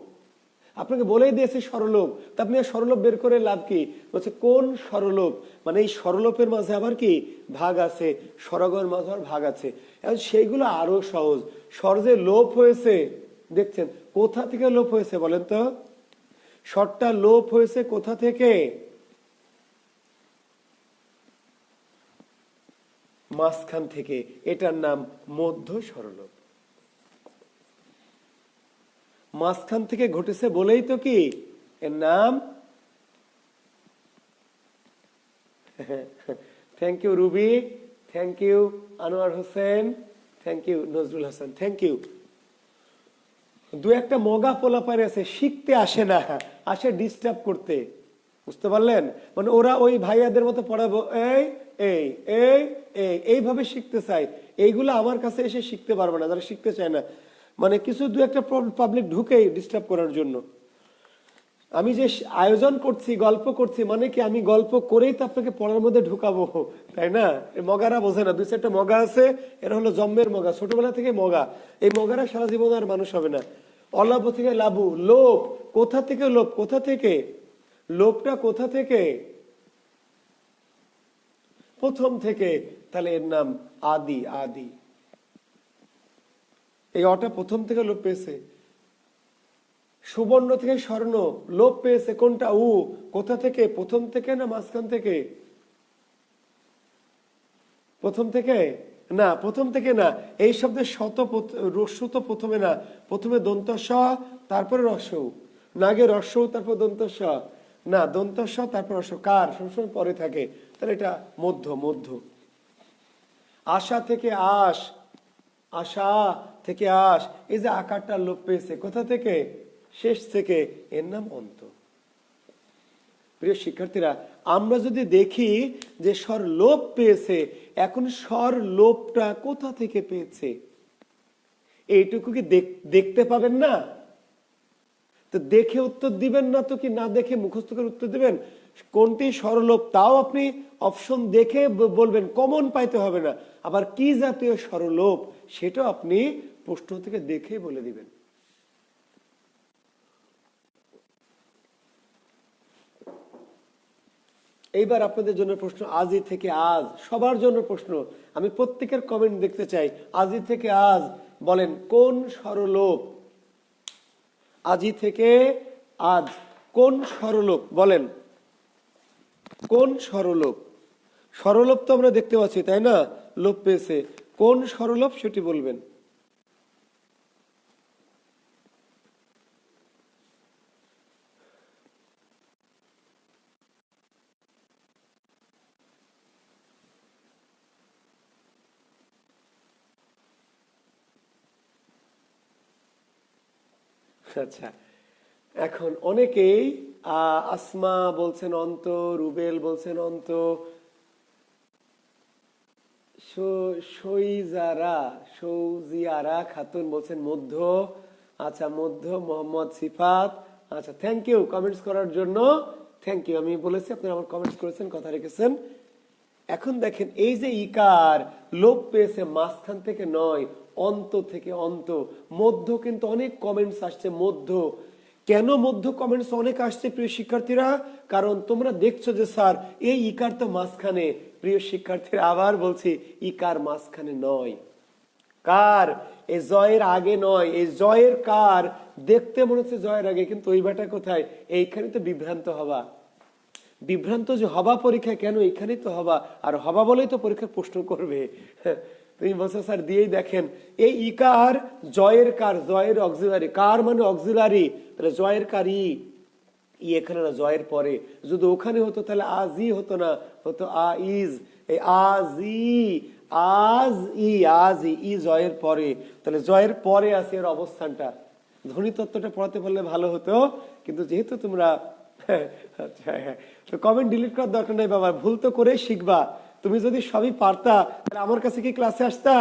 আপনাকে বলেই দিয়েছে স্বরলোপ, তা আপনি স্বরলোপ বের করে লাভ কি? বলছে কোন স্বরলোপ, মানে এই স্বরলোপের মাঝে আবার কি ভাগ আছে, স্বরাগমের মাঝে আবার ভাগ আছে। এখন সেইগুলো আরো সহজ। স্বর যে লোপ হয়েছে দেখছেন, কোথা থেকে লোপ হয়েছে বলেন তো? স্বরটা লোপ হয়েছে কোথা থেকে? মাঝখান থেকে। এটার নাম মধ্য স্বরলোপ। মাঝখান থেকে ঘটেছে বলেই তো কি এর নাম। Thank you Ruby, thank you Anwar Hossain, thank you Nazrul Hasan, thank you. দু একটা মগা পোলাপারে আছে, শিখতে আসে না, আসে ডিস্টার্ব করতে, বুঝতে পারলেন? মানে ওরা ওই ভাইয়াদের মতো পড়াবো, এই এই এই এই এইভাবে শিখতে চায়। এইগুলো আমার কাছে এসে শিখতে পারবে না যারা শিখতে চায় না। মানে কিছু দু একটা পাবলিক ঢুকেই ডিস্টার্ব করার জন্য। আমি যে আয়োজন করছি, গল্প করছি, মানে কি আমি গল্প করেই তো আপনাকে পড়ার মধ্যে ঢুকাবো, তাই না? মগারা বোঝে না, 2-4টা মগা আছে, এরা হলো জন্মের মগা, ছোটবেলা থেকে মগা। এই মগারা সারা জীবন আর মানুষ হবে না। অলাভ থেকে লাভু, লোভ কোথা থেকে, লোভ কোথা থেকে, লোভটা কোথা থেকে? প্রথম থেকে। তাহলে এর নাম আদি। আদি, এই অটা প্রথম থেকে লোপ পেয়েছে। সুবর্ণ থেকে স্বর্ণ লোপ পেয়েছে, কোনটা? উ। কোথা থেকে? প্রথম থেকে না মাঝখান থেকে? প্রথম থেকে না, প্রথম থেকে না। এই শব্দের শত রস্যু তো প্রথমে না, প্রথমে দন্ত স তারপরে রস্যউ, না আগে রস্যউ তারপর দন্ত স, না দন্ত স তারপর রস্য, কার সবসময় পরে থাকে। তাহলে এটা মধ্য। মধ্য। আশা থেকে আশ, আশা থেকে আশ, এই যে আকারটা লোপ পেয়েছে কোথা থেকে? শেষ থেকে, এর নাম অন্ত। প্রিয় শিক্ষার্থীরা, আমরা যদি দেখি যে স্বর লোপ পেয়েছে, এখন স্বর লোপটা কোথা থেকে পেয়েছে এইটুকু কি দেখতে পাবেন না? তো দেখে উত্তর দিবেন না তো কি না দেখে মুখস্থ করে উত্তর দিবেন? কোনটি স্বরলোপ তাও আপনি অপশন দেখে বলবেন, কমন পাইতে হবে না। আবার কি জাতীয় স্বরলোপ সেটাও আপনি প্রশ্ন থেকে দেখে বলে দিবেন। এইবার আপনাদের জন্য প্রশ্ন, আজি থেকে আজ, সবার জন্য প্রশ্ন। আমি প্রত্যেকের কমেন্ট দেখতে চাই। আজি থেকে আজ বলেন কোন স্বরলোপ? আজি থেকে আজ কোন স্বরলোপ বলেন? কোন স্বরলোপ? স্বরলোপ তো আমরা দেখতে পাচ্ছি, তাই না? লোপ পেয়েছে। কোন স্বরলোপ সেটি বলবেন। আচ্ছা, এখন অনেকেই আসমা বলছেন অন্ত, রুবেল বলছেন অন্ত, সৌজিয়ারা খাতুন বলছেন মধ্য। আচ্ছা মধ্য, মোহাম্মদ সিফাত। আচ্ছা, থ্যাংক ইউ কমেন্টস করার জন্য, থ্যাংক ইউ। আমি বলেছি আপনারা আমার কমেন্টস করেছেন, কথা রেখেছেন। এখন দেখেন এই যে ইকার লোপ পেয়েছে মাঝখান থেকে নয়, অন্ত থেকে। অন্ত, মধ্য কিন্তু অনেক কমেন্টস আসছে মধ্য। কেন মধ্য কমেন্টস অনেক আসছে প্রিয় শিক্ষার্থীরা? কারণ তোমরা দেখছো যে স্যার এই ইকার তো মাঝখানে। প্রিয় শিক্ষার্থীরা আবার বলছি, ইকার মাঝখানে নয়। কার? এই জয়ের আগে নয়, এই জয়ের কার দেখতে মনে হচ্ছে জয়ের আগে, কিন্তু ওই বাটা কোথায়? এইখানে তো বিভ্রান্ত হবা। বিভ্রান্ত যে হবা পরীক্ষায় কেন, এখানেই তো হবা। আর হবা বলেই তো পরীক্ষায় প্রশ্ন করবে। তুমি বলছো স্যার দিয়েই দেখেন, এই ইকার জয়ের কার, জয়ের অক্সিলারি। কার মানে অক্সিলারি, তাহলে জয়ের কার ই, এখানে না, জয়ের পরে। যদি ওখানে হতো তাহলে আজি হতো না, হতো আ ইজ। এই আজি, আজ ই, আজ ই জয়ের পরে, তাহলে জয়ের পরে আছে এর অবস্থানটা। ধ্বনি তত্ত্বটা পড়াতে পারলে ভালো হতো, কিন্তু যেহেতু তোমরা আচ্ছা, হ্যাঁ, তো কমেন্ট ডিলিট করার দরকার নেই বাবা, ভুল তো করেই শিখবা। তুমি যদি সবই পারতা তাহলে আমার কাছে কি ক্লাসে আসতা?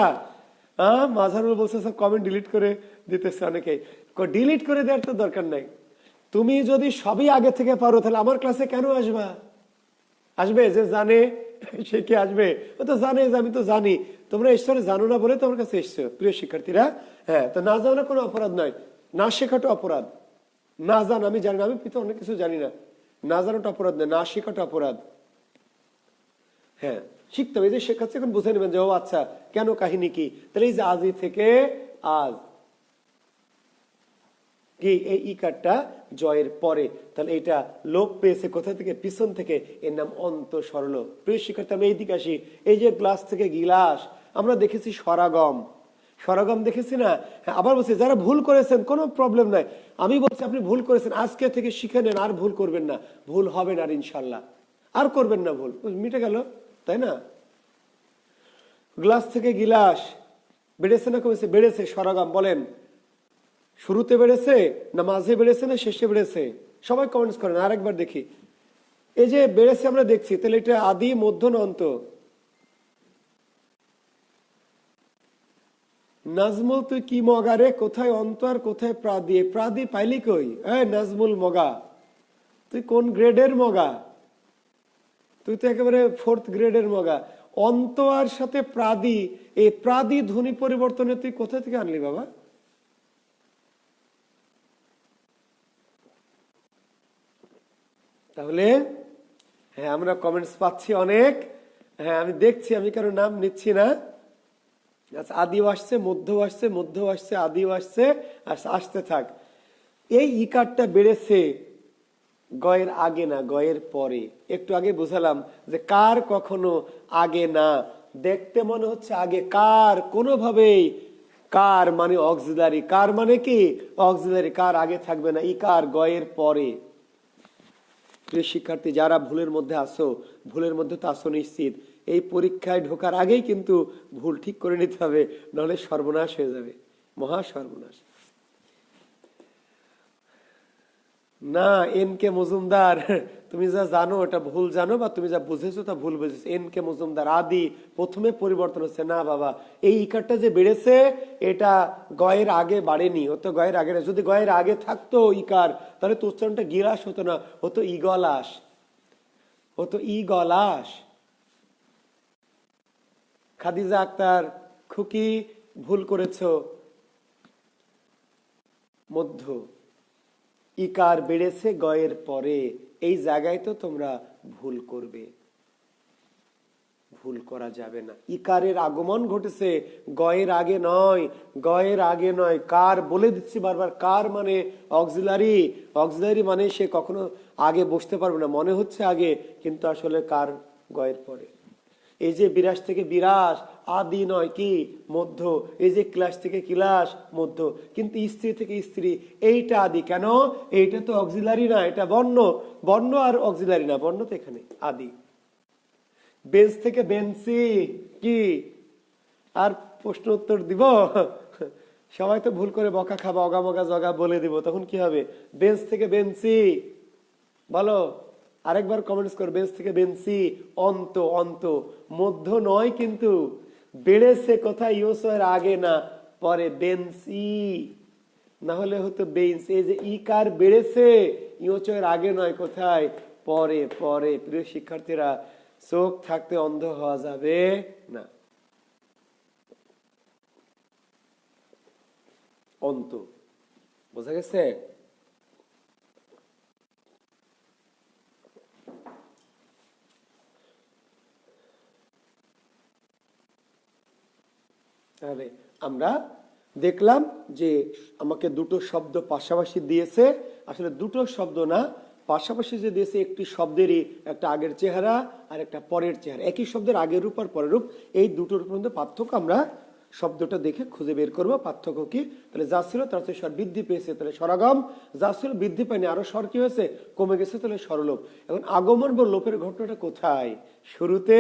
হ্যাঁ, মাঝারুল বলছে সব কমেন্ট ডিলিট করে দিতেছে অনেকেই। ডিলিট করে দেওয়ার তো দরকার নাই। তুমি যদি সবই আগে থেকে পারো তাহলে আমার ক্লাসে কেন আসবা? আসবে যে জানে সে কি আসবে? ও তো জানে যে আমি তো জানি। তোমরা ঈশ্বরে জানো না বলে তোমার কাছে এসছো প্রিয় শিক্ষার্থীরা। হ্যাঁ, তো না জানা কোনো অপরাধ নয়, না শেখাটা অপরাধ। না জান, আমি জানি না, আমি তো অনেক কিছু জানি না, না জানাটা অপরাধ নয়, না শেখাটা অপরাধ। হ্যাঁ, শিখতে হবে। এই যে শেখাচ্ছে এখন বুঝে নেবেন যে ও আচ্ছা কেন, কাহিনী কি। তাহলে এই যে আজি থেকে আজ কি, এই ইকারটা জয়ের পরে, তাহলে এটা লোপ পেয়েছে কোথা থেকে? পিছন থেকে। এর নাম অন্ত স্বরলোপ। প্রিয় শিক্ষার্থী আমি এইদিকে আসি। এই যে গ্লাস থেকে গিলাস, আমরা দেখেছি স্বরাগম, স্বরাগম দেখেছি না? হ্যাঁ, আবার বলছি যারা ভুল করেছেন কোনো প্রবলেম নাই। আমি বলছি আপনি ভুল করেছেন, আজকে থেকে শিখে নেন, আর ভুল করবেন না। ভুল হবে না আর ইনশাল্লাহ, আর করবেন না ভুল, মিটে গেল, তাই না? গ্লাস থেকে গিলাস বেড়েছে না কমেছে? বেড়েছে। স্বরাগম বলেন, শুরুতে বেড়েছে না মাঝে বেড়েছে না শেষে বেড়েছে? সবাই কমেন্টস করেন, আরেকবার দেখি। এই যে বেড়েছে আমরা দেখছি, তাহলে এটা আদি, মধ্য না অন্ত? নাজমুল তুই কি মগা রে, কোথায় অন্ত আর কোথায় প্রাদি? প্রাদি পাইলি কই? নাজমুল মগা, তুই কোন গ্রেডের মগা? তুই তো একেবারে 4th গ্রেডের মগা। অন্ত আর সাথে প্রাদি, এই প্রাদি ধ্বনি পরিবর্তনে তুই কোথা থেকে আনলি বাবা? তাহলে হ্যাঁ, আমরা কমেন্টস পাচ্ছি অনেক। হ্যাঁ, আমি দেখছি, আমি কারো নাম নিচ্ছি না। আচ্ছা, আদিও আসছে, মধ্য আসছে, মধ্য আসছে, আদিও আসছে, আসতে থাক। এই ইকারটা বেড়েছে গয়ের আগে না, গয়ের পরে। একটু আগে বুঝালাম যে কার কখনো আগে না, দেখতে মনে হচ্ছে আগে, কার কোনোভাবেই। কার মানে অক্সিলারি, কার মানে কি অক্সিলারি, কার আগে থাকবে না, ইকার গয়ের পরে। প্রিয় শিক্ষার্থী যারা ভুলের মধ্যে আসো, ভুলের মধ্যে তো আসো নিশ্চিত, এই পরীক্ষায় ঢোকার আগেই কিন্তু ভুল ঠিক করে নিতে হবে, নাহলে সর্বনাশ হয়ে যাবে, মহা সর্বনাশ। না, এন কে মজুমদার, তুমি যা জানো ওটা ভুল জানো, বা তুমি যা বুঝেছো তা ভুল বুঝেছো। এন কে মজুমদার আদি, প্রথমে পরিবর্তন হচ্ছে না বাবা। এই ইকারটা যে বেড়েছে এটা গয়ের আগে বাড়েনি, হতো গয়ের আগে না। যদি গয়ের আগে থাকতো ইকার, তাহলে তো উচ্চারণটা গিলাস হতো না, হতো ইগলাস, হতো ইগলাস। খাদিজা আক্তার, খুকি ভুল করেছো, মধ্য। ইকার বেড়েছে গয়ের পরে, এই জায়গায় তো তোমরা ভুল করবে, ভুল করা যাবে না। ইকারের আগমন ঘটেছে গয়ের আগে নয়, গয়ের আগে নয়। কার বলে দিচ্ছি বারবার, কার মানে অক্সিলারি, অক্সিলারি মানে সে কখনো আগে বসতে পারবে না, মনে হচ্ছে আগে কিন্তু আসলে কার গয়ের পরে। এই যে বিরাস থেকে বিরাস আদি নয় কি মধ্য, এই যে ক্লাস থেকে ক্লাস মধ্য, কিন্তু স্ত্রী থেকে স্ত্রী এইটা আদি কেন? এইটা তো অক্সিলারি না, এটা বর্ণ, বর্ণ আর অক্সিলারি না, বর্ণ তো এখানে আদি। বেঞ্চ থেকে বেঞ্চি কি, আর প্রশ্ন উত্তর দিব? সবাই তো ভুল করে বকা খাবা, অগামগা জগা বলে দিব, তখন কি হবে? বেঞ্চ থেকে বেঞ্চি বলো, আরেকবার কমেন্টস করো। বেঞ্চ থেকে বেঞ্চি, অন্ত, অন্ত, মধ্য নয় কিন্তু, বেড়েছে কোথায়? ইউসের আগে না পরে, বেঞ্চি না হলে হতো বেঞ্চ। এই যে ইকার বেড়েছে ইউচের আগে নয়, কোথায়? পরে, পরে। প্রিয় শিক্ষার্থীরা, চোখ থাকতে অন্ধ হওয়া যাবে না। অন্ত বোঝা গেছে? তাহলে আমরা দেখলাম যে আমাকে দুটো শব্দ পাশাপাশি দিয়েছে, আসলে দুটো শব্দ না, পাশাপাশি যে দিয়েছে একটি শব্দেরই একটা আগের চেহারা আর একটা পরের চেহারা, একই শব্দের আগের রূপ আর পরের রূপ, এই দুটোর মধ্যে পার্থক্য আমরা শব্দটা দেখে খুঁজে বের করবো পার্থক্য কি। তাহলে যা ছিল তার চেয়ে স্বর বৃদ্ধি পেয়েছে, তাহলে স্বরাগম। যা ছিল বৃদ্ধি পায়নি, আরো স্বর কি হয়েছে? কমে গেছে, তাহলে স্বরলোপ। এখন আগমন বা লোপের ঘটনাটা কোথায়? শুরুতে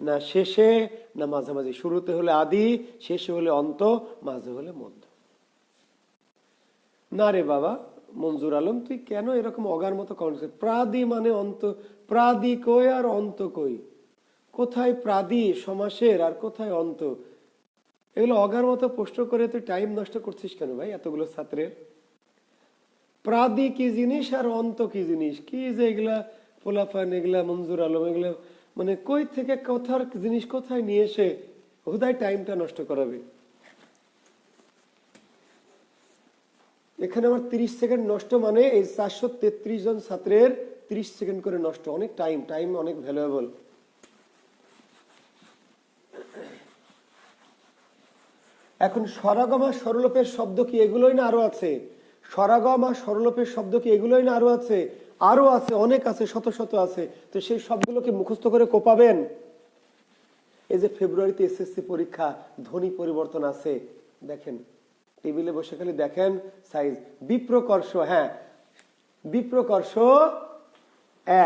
না শেষে না মাঝামাঝি? শুরুতে হলে আদি, শেষে হলে অন্ত, মাঝে হলে মধ্য। না রে বাবা মঞ্জুর আলম, তুই কেন এরকম অগার মতো কমেন্ট? প্রাদি মানে অন্ত, প্রাদি কই আর অন্ত কই? কোথায় প্রাদি সমাসের আর কোথায় অন্ত? এগুলো অগার মতো প্রশ্ন করে তুই টাইম নষ্ট করছিস কেন ভাই এতগুলো ছাত্রের? প্রাদি কি জিনিস আর অন্ত কি জিনিস, কি যে এগুলা ফোলাফান, এগুলা মঞ্জুর আলম, এগুলা মানে কই থেকে কথার জিনিস কোথায় নিয়ে এসে হুদায় টাইমটা নষ্ট করাবে। এখানে আমার 30 সেকেন্ড নষ্ট, মানে এই 433 জন ছাত্রের 30 সেকেন্ড করে নষ্ট, অনেক টাইম, টাইম অনেক ভ্যালুয়েবল। এখন স্বরাগম আর স্বরলোপের শব্দ কি এগুলোই না আরো আছে? স্বরাগম আর স্বরলোপের শব্দ কি এগুলোই না আরো আছে? আরো আছে, অনেক আছে, শত শত আছে। তো সেই সবগুলোকে মুখস্থ করে কোপাবেন। এই যে ফেব্রুয়ারিতে এসএসসি পরীক্ষা, ধ্বনি পরিবর্তন আছে, দেখেন টেবিলে বসে খালি দেখেন সাইজ। বিপ্রকর্ষ, হ্যাঁ বিপ্রকর্ষ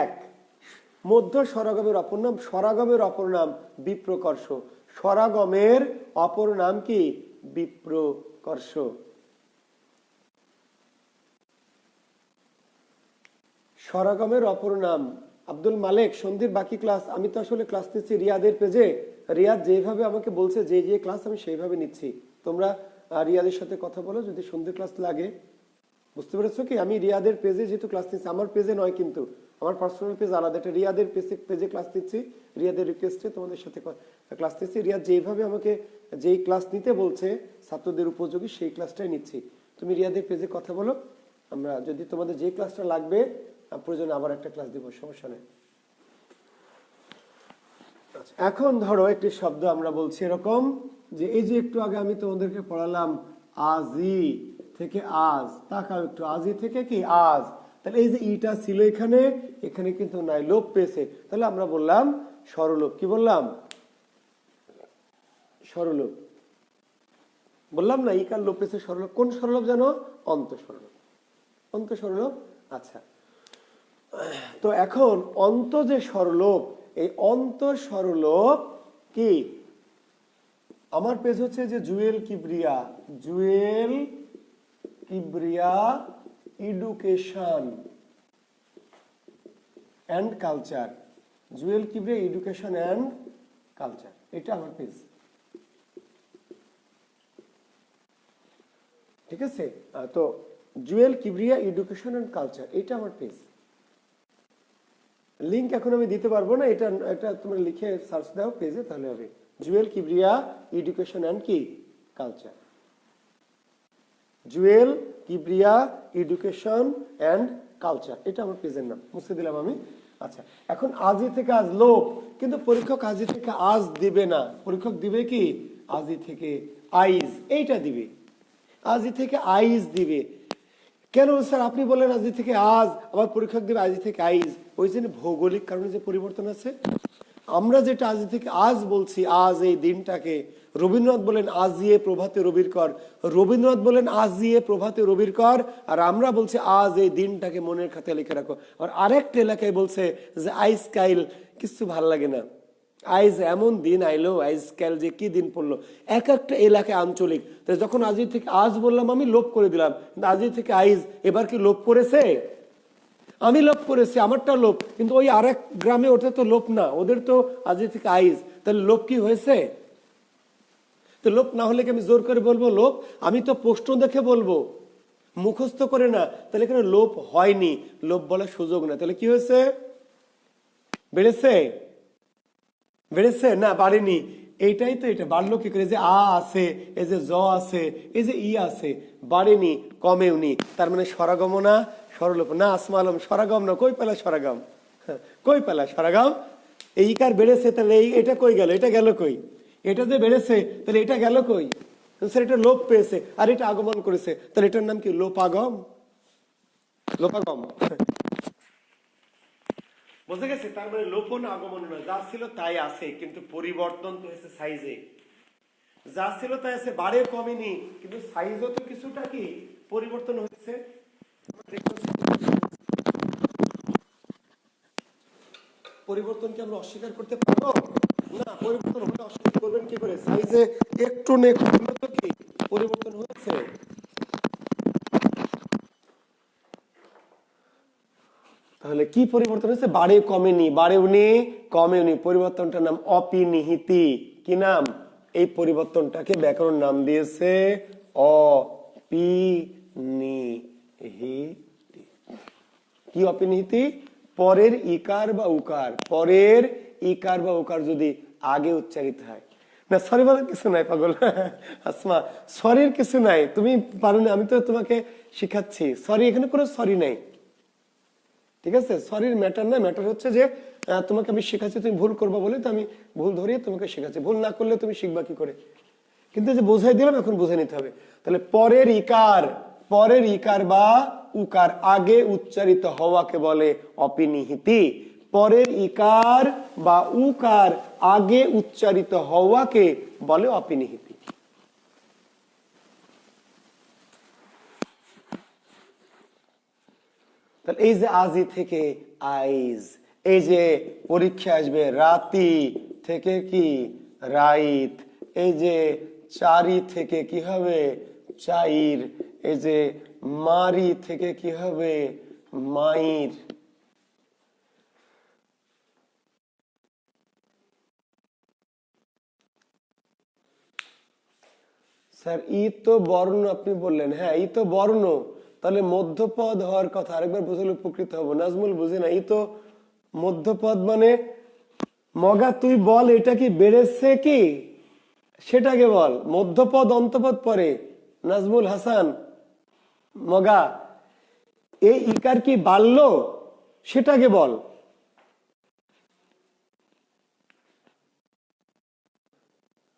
এক, মধ্য স্বরাগমের অপর নাম, স্বরাগমের অপর নাম বিপ্রকর্ষ, স্বরাগমের অপর নাম কি? বিপ্রকর্ষ। স্বরাগমের অপর নাম। আব্দুল মালেক, সন্ধির বাকি ক্লাস আমি তো আসলে ক্লাস নিচ্ছি রিয়াদের পেজে, রিয়াদ যেভাবে আমাকে বলছে যে যে ক্লাস আমি সেইভাবে নিচ্ছি। তোমরা রিয়াদের সাথে কথা বলো যদি সন্ধির ক্লাস লাগে। বুঝতে পেরেছো কি? আমি রিয়াদের পেজে যেহেতু ক্লাস নিচ্ছি, আমার পেজে নয় কিন্তু, আমার পার্সোনাল পেজ আলাদা, এটা রিয়াদের পেজে ক্লাস নিচ্ছি, রিয়াদের রিকোয়েস্টে তোমাদের সাথে ক্লাস নিচ্ছি। রিয়াদ যেইভাবে আমাকে যেই ক্লাস নিতে বলছে ছাত্রদের উপযোগী সেই ক্লাসটাই নিচ্ছি। তুমি রিয়াদের পেজে কথা বলো, আমরা যদি তোমাদের যে ক্লাসটা লাগবে প্রয়োজনে আবার একটা ক্লাস দিব, সমস্যা নেই। এখন ধরো একটি শব্দ আমরা বলছি এরকম যে এই যে একটু আগে আমি তোমাদেরকে পড়ালাম আজি থেকে আজ, তাকাও একটু, আজি থেকে কি আজ, তাহলে এই যে ইটা ছিল এখানে, এখানে কিন্তু নাই, লোপ পেয়েছে, তাহলে আমরা বললাম স্বরলোপ। কি বললাম? স্বরলোপ বললাম না, ইকার লোপ পেয়েছে, স্বরলোপ। কোন স্বরলোপ জানো? অন্ত স্বরলোপ, অন্ত স্বরলোপ। আচ্ছা, তো এখন অন্ত যে স্বরলোপ, এই অন্ত স্বরলোপ কি? আমার পেজ হচ্ছে যে Jewel Kibria, Jewel Kibria education and culture, Jewel Kibria education and culture, এটা আমার পেজ। ঠিক আছে, তো Jewel Kibria education and culture, এটা আমার পেজ। লিংক এখন আমি দিতে পারবো না, এটা এটা তোমরা লিখে সার্চ দাও পেজে, তাহলে হবে জুয়েল কিবরিয়া এডুকেশন অ্যান্ড কি culture, Jewel Kibria education and culture, এটা আমার পেজের নাম, মুছে দিলাম আমি। আচ্ছা, এখন আজি থেকে আজ লোপ, কিন্তু পরীক্ষক আজি থেকে আজ দিবে না, পরীক্ষক দিবে কি আজি থেকে আইজ, এইটা দিবে, আজি থেকে আইজ দিবে। কেন স্যার আপনি বলেন আজি থেকে আজ, আবার পরীক্ষক দিবে আজি থেকে আইজ? ওই জন্য ভৌগোলিক কারণে যে পরিবর্তন আছে। আমরা যেটা আজি থেকে আজ বলছি, আজ এই দিনটাকে, রবীন্দ্রনাথ বলেন আজিয়ে প্রভাতে রবির কর, রবীন্দ্রনাথ বলেন আজিয়ে প্রভাতে রবির কর, আর আমরা বলছি আজ এই দিনটাকে মনের খাতায় লিখে রাখো। আর আরেকটা এলাকায় বলছে যে আইজ কাইল কিছু ভাল লাগে না, আইজ এমন দিন আইলো, আইজ কাল যে কি দিন পড়লো, এক একটা এলাকায় আঞ্চলিক। তো যখন আজি থেকে আজ বললাম আমি লোপ করে দিলাম, কিন্তু আজি থেকে আইজ এবার কি লোপ করেছে? আমি লোপ করেছি, আমারটা লোপ, কিন্তু ওই আরেক গ্রামে ওটা তো লোপ না, ওদের তো আজি থেকে আইজ, তাহলে লোপ কি হয়েছে? তো লোপ না হলে কি আমি জোর করে বলবো লোপ? আমি তো প্রশ্ন দেখে বলবো, মুখস্থ করে না। তাহলে এখানে লোপ হয়নি, লোপ বলার সুযোগ না। তাহলে কি হয়েছে? বেড়েছে? বেড়েছে না বাড়েনি? এইটাই তো, এটা বাড়লো কি করে? যে আ আছে, এই যে জ আছে, এই যে ই আছে, বাড়েনি, কমেওনি। তার মানে স্বরাগম না সরলোপ না। আসমা আলম সরাগম না, কই পেলা সরাগম, কই পেলা সরাগম? এই ইকার বেড়েছে, তাহলে এটা কই গেল? এটা গেল কই? এটা যে বেড়েছে তাহলে এটা গেল কই? স্যার এটা লোপ পেয়েছে, আর এটা আগমন করেছে, তাহলে এটার নাম কি? লোপাগম। লোপাগম, বুঝে গেছে? তার মানে লোপন আগমন নয়, যা ছিল তাই আছে, কিন্তু পরিবর্তন তো হয়েছে সাইজে। যা ছিল তাই আছে, বাড়ে কমেনি, কিন্তু সাইজও তো কিছুটা কি পরিবর্তন হয়েছে। পরিবর্তন কি আমরা অস্বীকার করতে পারবো না? পরিবর্তন হলে অস্বীকার করবেন কি করে? সাইজে একটু না একটু তো কি পরিবর্তন হয়েছে। তাহলে কি পরিবর্তন হয়েছে? বাড়ে কমেনি, বাড়েওনি, কমেওনি। পরিবর্তনটার নাম অপিনিহিতি। কি নাম? এই পরিবর্তনটাকে ব্যাকরণ নাম দিয়েছে অপিনিহিতি। কি অপিনিহিতি? পরের ইকার বা উকার, পরের ইকার বা উকার যদি আগে উচ্চারিত হয়। না সরি বলার কিছু নাই পাগল আসমা, সরির কিছু নাই, তুমি পারো না, আমি তো তোমাকে শিখাচ্ছি। সরি, এখানে কোনো সরি নাই, ঠিক আছে? সরির ম্যাটার না, ম্যাটার হচ্ছে যে তোমাকে আমি শেখাচ্ছি, তুমি ভুল করবা বলে তো আমি ভুল ধরিয়ে তোমাকে শেখাচ্ছি। ভুল না করলে তুমি শিখবা কি করে? কিন্তু যে বোঝাই দিলাম, এখন বুঝে নিতে হবে। তাহলে পরের ইকার, পরের ইকার বা উকার আগে উচ্চারিত হওয়াকে বলে অপিনিহিতি। পরের ইকার বা উকার আগে উচ্চারিত হওয়াকে বলে অপিনিহিতি। তাহলে এই যে আজি থেকে আইজ, এই যে পরীক্ষা আসবে রাতি থেকে কি রাইত, এই যে চারি থেকে কি হবে চাইর, এই যে মারি থেকে কি হবে মাইর। স্যার ই তো বর্ণ আপনি বললেন, হ্যাঁ ই তো বর্ণ, তাহলে মধ্যপদ হওয়ার কথা। আরেকবার বুঝলে উপকৃত হবো। নাজমুল বুঝি না, ই তো মধ্যপদ মানে মগা তুই বল এটা কি বেড়েছে কি সেটাকে বল, মধ্যপদ অন্তপদ পরে। নাজমুল হাসান মগা এই ইকার কি বাড়লো সেটাকে বল।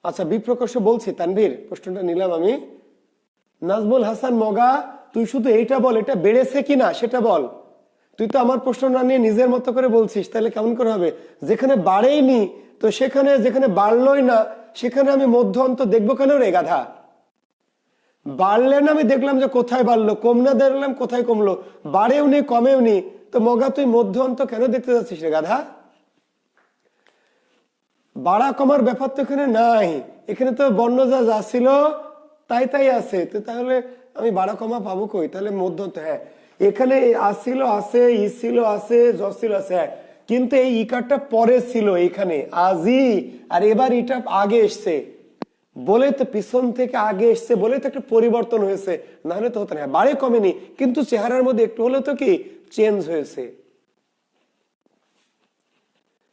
আচ্ছা বিপ্রকর্ষ বলছি, তানভীর প্রশ্নটা নিলাম আমি। নাজমুল হাসান মগা তুই শুধু এইটা বল, এটা বেড়েছে কিনা সেটা বল। তুই তো আমার প্রশ্ন না নিয়ে নিজের মতো করে বলছিস, তাহলে কেমন করে হবে? যেখানে বাড়েইনি তো সেখানে, যেখানে বাড়লোই না সেখানে আমি মধ্য অন্ত দেখবো কেন রে গাধা? বাড়লে না আমি দেখলাম যে কোথায় বাড়লো, কম না দেখলাম কোথায় কমলো, বাড়েও নি কমেও নি, তো মগা তুই মধ্য অন্ত কেন দেখতে যাচ্ছিস রে গাধা? বাড়া কমার ব্যাপার তো এখানে নাই, এখানে তো বর্ণ যা যা ছিল তাই তাই আছে, তো তাহলে আমি বাড়া কমা পাবো কই? তাহলে মধ্য অন্ত, হ্যাঁ এখানে আসিল আছে, ই ছিল আছে, জ ছিল আছে, হ্যাঁ কিন্তু এই ইকারটা পরে ছিল এখানে আজি, আর এবার এটা আগে এসছে বলে তো, পিছন থেকে আগে এসছে বলে তো একটা পরিবর্তন হয়েছে, না হলে তো হতো না। বাড়ে কমেনি কিন্তু চেহারার মধ্যে একটু হলেও তো কি চেঞ্জ হয়েছে।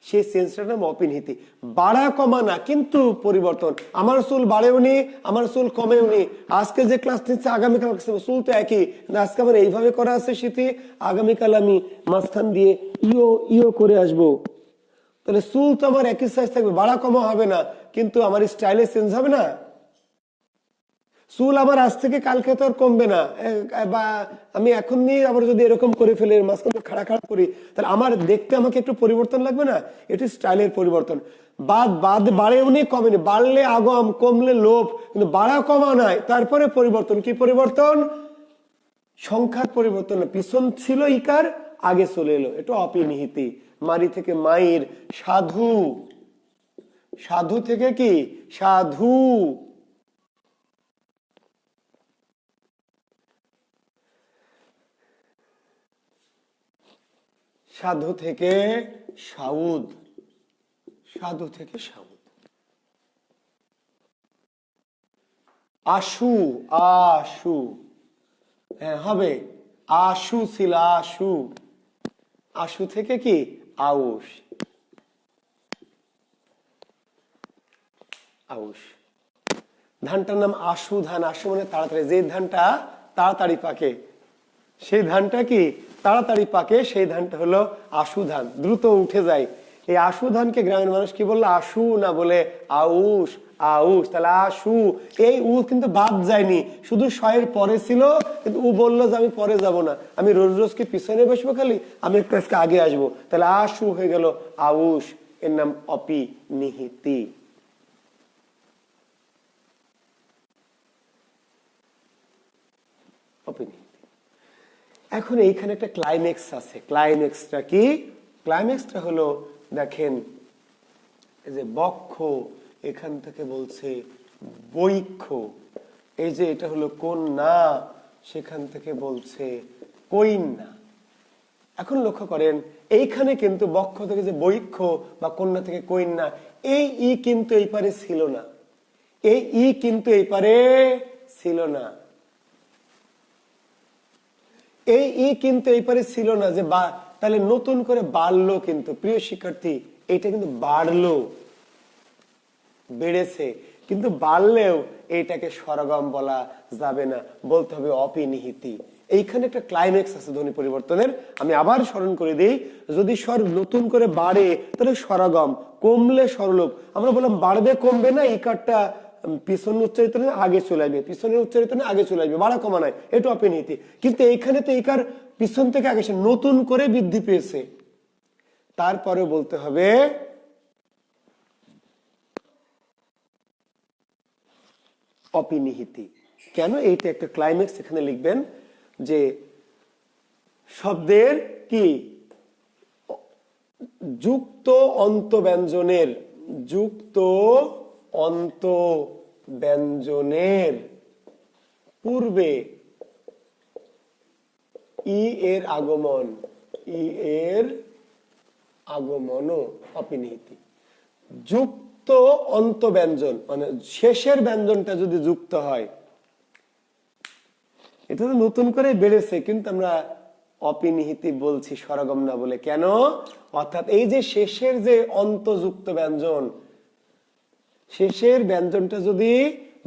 সেই চেঞ্জটার নাম অপিনিহিতি। বাড়া কমা না, কিন্তু পরিবর্তন। আমার চুল বাড়েওনি, আমার চুল কমেওনি। আজকে যে ক্লাস নিচ্ছে আগামীকাল চুল তো একই, আজকে আমার এইভাবে করা আছে স্মৃতি, আগামীকাল আমি মাঝখান দিয়ে ইও ইও করে আসবো। তাহলে চুল তো আমার একই সাইজ থাকবে, বাড়া কমা হবে না, কিন্তু আমার স্টাইলে চেঞ্জ হবে না। চুল আমার আজ থেকে কালকে তো আর কমবে না, বা আমি এখন নিয়ে আবার যদি এরকম করে ফেলে মাঝখানে খাড়া খাড়া করি, তাহলে আমার দেখতে আমাকে একটু পরিবর্তন লাগবে না? এটি স্টাইলের পরিবর্তন। বাড়েওনি কমেনি, বাড়লে আগম কমলে লোভ, কিন্তু বাড়া কমা নাই, তারপরে পরিবর্তন। কি পরিবর্তন? সংখ্যার পরিবর্তন। পিছন ছিল ইকার, আগে চলে এলো, এটা অপিনিহিতি। মারি থেকে মাইর, সাধু, সাধু থেকে কি সাধু, সাধু থেকে সাউদ, সাধু থেকে সাউদ। আশু, আশু, হ্যাঁ হবে, আশু ছিল, আশু, আশু থেকে কি আউশ, আউশ। ধানটার নাম আশু ধান। আশু মানে তাড়াতাড়ি, যে ধানটা তাড়াতাড়ি পাকে সেই ধানটা কি তাড়াতাড়ি পাকে, সেই ধানটা হলো আশু ধান, দ্রুত উঠে যায়। এই আশু ধানকে গ্রামের মানুষ কি বললো? আশু না বলে আউশ, আউশ। তাহলে আশু, এই উ কিন্তু বাদ যায়নি, শুধু শয়ের পরে ছিল, কিন্তু উ বললো যে আমি পরে যাব না, আমি রোজ রোজ কি পিছনে বসবো খালি, আমি একটু আজকে আগে আসবো। তাহলে আশু হয়ে গেল আউশ, এর নাম অপিনিহিতি। অপিনিহিতি। এখন এইখানে একটা ক্লাইম্যাক্স আছে। ক্লাইম্যাক্সটা কি? ক্লাইম্যাক্সটা হলো, দেখেন এই যে বক্ষ, এখান থেকে বলছে বৈক্ষ, এই যে এটা হলো কন্যা, সেখান থেকে বলছে কইন্যা। এখন লক্ষ্য করেন, এইখানে কিন্তু বক্ষ থেকে যে বৈক্ষ বা কন্যা থেকে কইন্যা, এই ই কিন্তু এই পারে ছিল না, এই ই কিন্তু এই পারে ছিল না, এই ই কিন্তু এই পারে ছিল না, যে বা তাহলে নতুন করে বাড়লো। কিন্তু প্রিয় শিক্ষার্থী, এটা কিন্তু বাড়লো, বেড়েছে, কিন্তু বাড়লেও এইটাকে স্বরগম বলা যাবে না, বলতে হবে অপিনিহিতি। এইখানে একটা ক্লাইম্যাক্স আছে ধ্বনি পরিবর্তনের। আমি আবার স্মরণ করে দিই, যদি স্বর নতুন করে বাড়ে তাহলে স্বরগম, কমলে স্বরলোপ। আমরা বললাম বাড়বে কমবে না, ইকারটা পিছন উচ্চারিত আগে চলে আসবে, পিছনের উচ্চারিত আগে চলে আসবে, বাড়া কমা নাই, এটা অপিনিহিতি। কিন্তু এইখানে তো ইকার পিছন থেকে আগে নতুন করে বৃদ্ধি পেয়েছে, তারপরে বলতে হবে অপিনিহিতি। কেন? এইটা একটা ক্লাইম্যাক্স। এখানে লিখবেন যে শব্দের কি যুক্ত অন্ত ব্যঞ্জনের, যুক্ত অন্ত ব্যঞ্জনের পূর্বে ই এর আগমন, ই এর আগমনও অপিনিহিতি। যুক্ত অন্ত ব্যঞ্জন মানে শেষের ব্যঞ্জনটা যদি যুক্ত হয়, এটা তো নতুন করে বেড়েছে, কিন্তু আমরা অপিনিহিতি বলছি স্বরগম না বলে। কেন? অর্থাৎ এই যে শেষের যে অন্তযুক্ত ব্যঞ্জন, শেষের ব্যঞ্জনটা যদি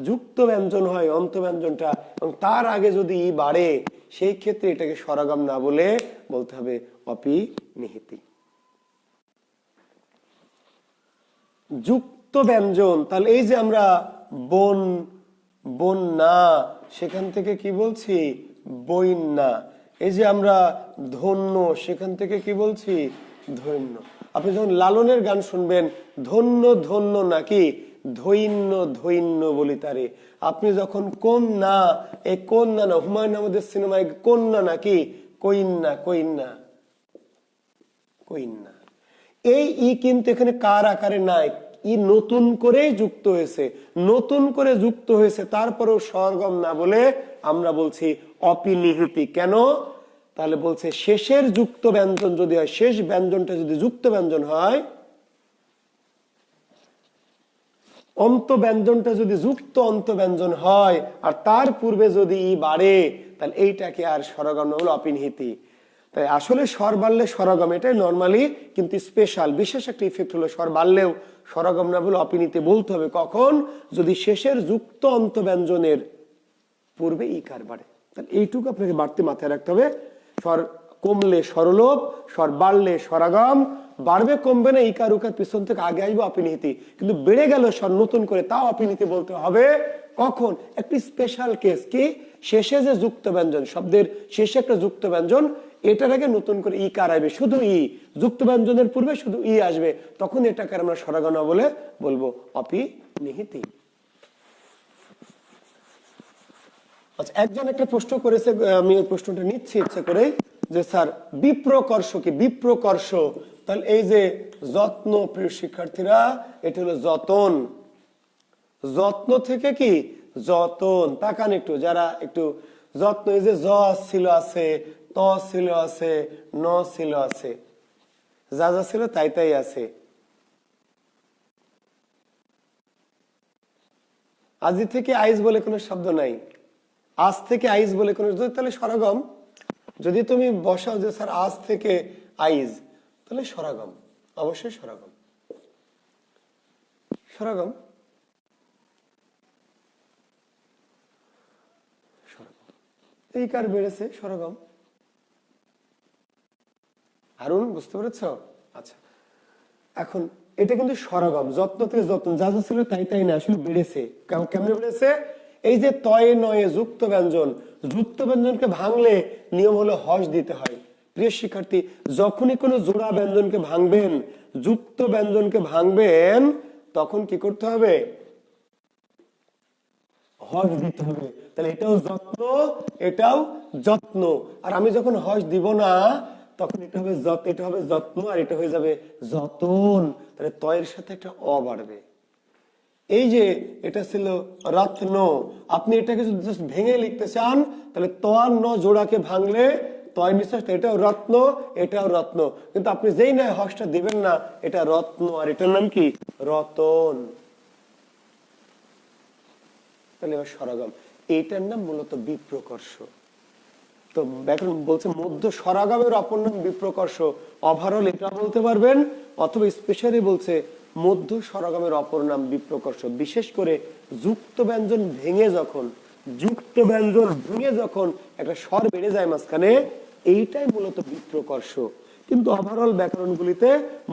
যুক্ত ব্যঞ্জন হয়, অন্ত ব্যঞ্জনটা, এবং তার আগে যদি ই বাড়ে, সেই ক্ষেত্রে এটাকে স্বরগম না বলে বলতে হবে অপিনিহিতি। যুক্ত ব্যঞ্জন, তাহলে এই যে আমরা বন, বন্যা, সেখান থেকে কি বলছি? বইন্যা। এই যে আমরা ধন্য, সেখান থেকে কি বলছি? ধন্য। আপনি যখন লালনের গান শুনবেন, ধন্য ধন্য নাকি ধৈন্য ধৈন্য বলি তারে। আপনি যখন কন্যা, এই কন্যা না, হুমায়ুন আহমেদের সিনেমায় কন্যা নাকি কইন্যা, কইন্যা, কইন্যা। এই ই কিন্তু এখানে কার আকারে নাই, ই নতুন করে যুক্ত হয়েছে, নতুন করে যুক্ত হয়েছে, তারপরেও স্বরগম না বলে আমরা বলছি অপিনিহিতি। কেন? তাহলে বলছে শেষের যুক্ত ব্যঞ্জন যদি হয়, শেষ ব্যঞ্জনটা যদি যুক্ত ব্যঞ্জন হয়, অন্ত ব্যঞ্জনটা যদি যুক্ত অন্ত ব্যঞ্জন হয়, আর তার পূর্বে যদি ই বাড়ে, তাহলে এইটাকে আর স্বরগম না হলো অপিনিহিতি। তাই আসলে স্বর বাড়লে স্বরাগম, এটাই নর্মালি, কিন্তু স্পেশাল বিশেষ একটা ইফেক্ট হলো স্বর বাড়লেও স্বরাগম না বলে অপিনিতে বলতে হবে। কখন? যদি শেষের যুক্ত অন্ত ব্যঞ্জনের পূর্বে ইকার বাড়ে। তাহলে এইটুকু আপনাকে বাড়তে মাথায় রাখতে হবে। স্বর কমলে স্বরলোপ, স্বর বাড়লে স্বরাগম, বাড়বে কমবে না ইকার উকার পিছন থেকে আগে আসবে অপিনিহিতি, কিন্তু বেড়ে গেল স্বর নতুন করে তাও অপিনিহিতি বলতে হবে। কখন? একটি স্পেশাল কেস কি, শেষে যে যুক্ত ব্যঞ্জন, শব্দের শেষে একটা যুক্ত ব্যঞ্জন, এটার আগে নতুন করে ইকার আসবে, শুধু ই, যুক্ত ব্যঞ্জনের পূর্বে শুধু ই আসবে, তখন এটাকে আমরা স্বরাগম বলে বলবো অপিনিহিতি। আচ্ছা, একজন একটা প্রশ্ন করেছে, আমি ওই প্রশ্নটা নিচ্ছি ইচ্ছে করে, যে স্যার বিপ্রকর্ষ কি? বিপ্রকর্ষ, তাহলে এই যে যত্ন, প্রিয় শিক্ষার্থীরা, এটা হলো যতন। যত্ন থেকে কি? যতন। তাকান একটু, যারা একটু যত্ন, এই যে জ ছিল আছে, ত ছিল আছে, ন ছিল আছে, যা যা ছিল তাই তাই আছে। আজি থেকে আইজ বলে কোনো শব্দ নাই, আজ থেকে আইজ বলে কোনো, তাহলে স্বরাগম। যদি তুমি বসাও যে স্যার আজ থেকে আইজ, তাহলে স্বরাগম, অবশ্যই স্বরাগম, স্বরাগম, স্বরাগম। এই কার বেড়েছে স্বরাগম। হারুন, বুঝতে পেরেছ? আচ্ছা, এখন এটা কিন্তু স্বরাগম, যত্ন থেকে যত্ন, যা যা ছিল তাই তাই না, আসলে বেড়েছে। কেমনে বেড়েছে? এই যে তয়ে নয়ে যুক্ত ব্যঞ্জন, যুক্ত ব্যঞ্জনকে ভাঙলে নিয়ম হলো হস দিতে হয়। প্রিয় শিক্ষার্থী, যখনই কোনো জোড়া ব্যঞ্জনকে ভাঙবেন, যুক্ত ব্যঞ্জনকে ভাঙবেন, তখন কি করতে হবে? হস দিতে হবে। তাহলে এটাও যত্ন, এটাও যত্ন। আর আমি যখন হস দিব না, তখন এটা হবে এটা হবে যত্ন, আর এটা হয়ে যাবে যতন। তাহলে তয়ের সাথে একটা অ বাড়বে। এই যে এটা ছিল রত্ন, আপনি এটাকে যদি জাস্ট ভেঙে লিখতে চান, তাহলে তয়ার ন জোড়াকে ভাঙলে তয় নিঃশ্বাস, এটাও রত্ন, এটাও রত্ন। কিন্তু আপনি যেই না হসটা দিবেন না, এটা রত্ন, আর এটার নাম কি? রতন। তাহলে এবার স্বরাগম, এইটার নাম মূলত বিপ্রকর্ষ। তো ব্যাকরণ বলছে মধ্য স্বরাগমের অপর নাম বিপ্রকর্ষ। ওভারঅল এটা বলতে পারবেন, অথবা স্পেশালি বলছে মধ্য স্বরাগমের অপর নাম বিপ্রকর্ষ। বিশেষ করে যুক্ত ব্যঞ্জন ভেঙে যখন, যুক্ত ব্যঞ্জন ভেঙে যখন একটা স্বর বেড়ে যায় মাঝখানে, এইটাই মূলত বিপ্রকর্ষ। কিন্তু ওভারঅল ব্যাকরণগুলিতে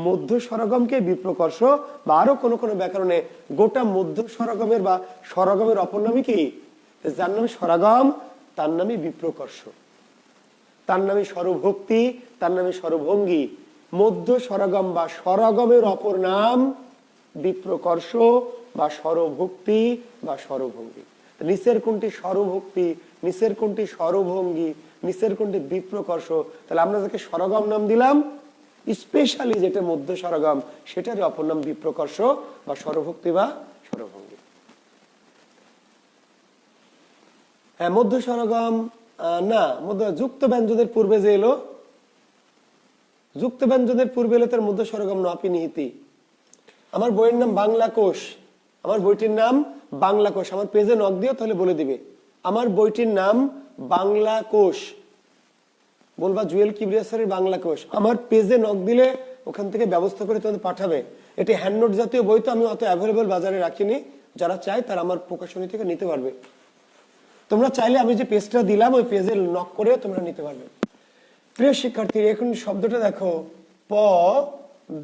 মধ্য স্বরাগমকে বিপ্রকর্ষ, বা আরো কোন কোন ব্যাকরণে গোটা মধ্য স্বরাগমের বা স্বরাগমের অপর নামই কি, যার নাম স্বরাগম তার নামই বিপ্রকর্ষ, তার নামে স্বরভক্তি, তার নামে স্বরভঙ্গি। মধ্য স্বরাগম বা স্বরাগমের অপর নাম বিপ্রকর্ষ বা স্বরভক্তি বা স্বরভঙ্গি। নিচের কোনটি স্বরভক্তি, নিচের কোনটি স্বরভঙ্গি, নিচের কোনটি বিপ্রকর্ষ? তাহলে আমরা যাকে স্বরাগম নাম দিলাম, স্পেশালি যেটা মধ্য স্বরাগম, সেটার অপর নাম বিপ্রকর্ষ বা স্বরভক্তি বা স্বরভঙ্গি। হ্যাঁ, মধ্য স্বরাগম না, যুক্ত ব্যঞ্জনের পূর্বে যে এলো, যুক্ত ব্যঞ্জনের পূর্বে এলে তার মধ্য স্বরাগম না, অপিনিহিতি। আমার বইয়ের নাম বাংলা কোষ, আমার বইটির নাম বাংলা কোষ। আমার পেজে নক দিও, তাহলে বলে দিবে। আমার বইটির নাম বাংলা কোষ, বলবা জুয়েল কিবরিয়া স্যারের বাংলা কোষ। আমার পেজে নক দিলে ওখান থেকে ব্যবস্থা করে তোমাদের পাঠাবে। এটি হ্যান্ডনোট জাতীয় বই, তো আমি অত অ্যাভেলেবল বাজারে রাখিনি, যারা চায় তারা আমার প্রকাশনী থেকে নিতে পারবে। তোমরা চাইলে আমি যে পেজটা দিলাম, ওই পেজে নক করেও তোমরা নিতে পারবে। প্রিয় শিক্ষার্থী, এখন শব্দটা দেখো, প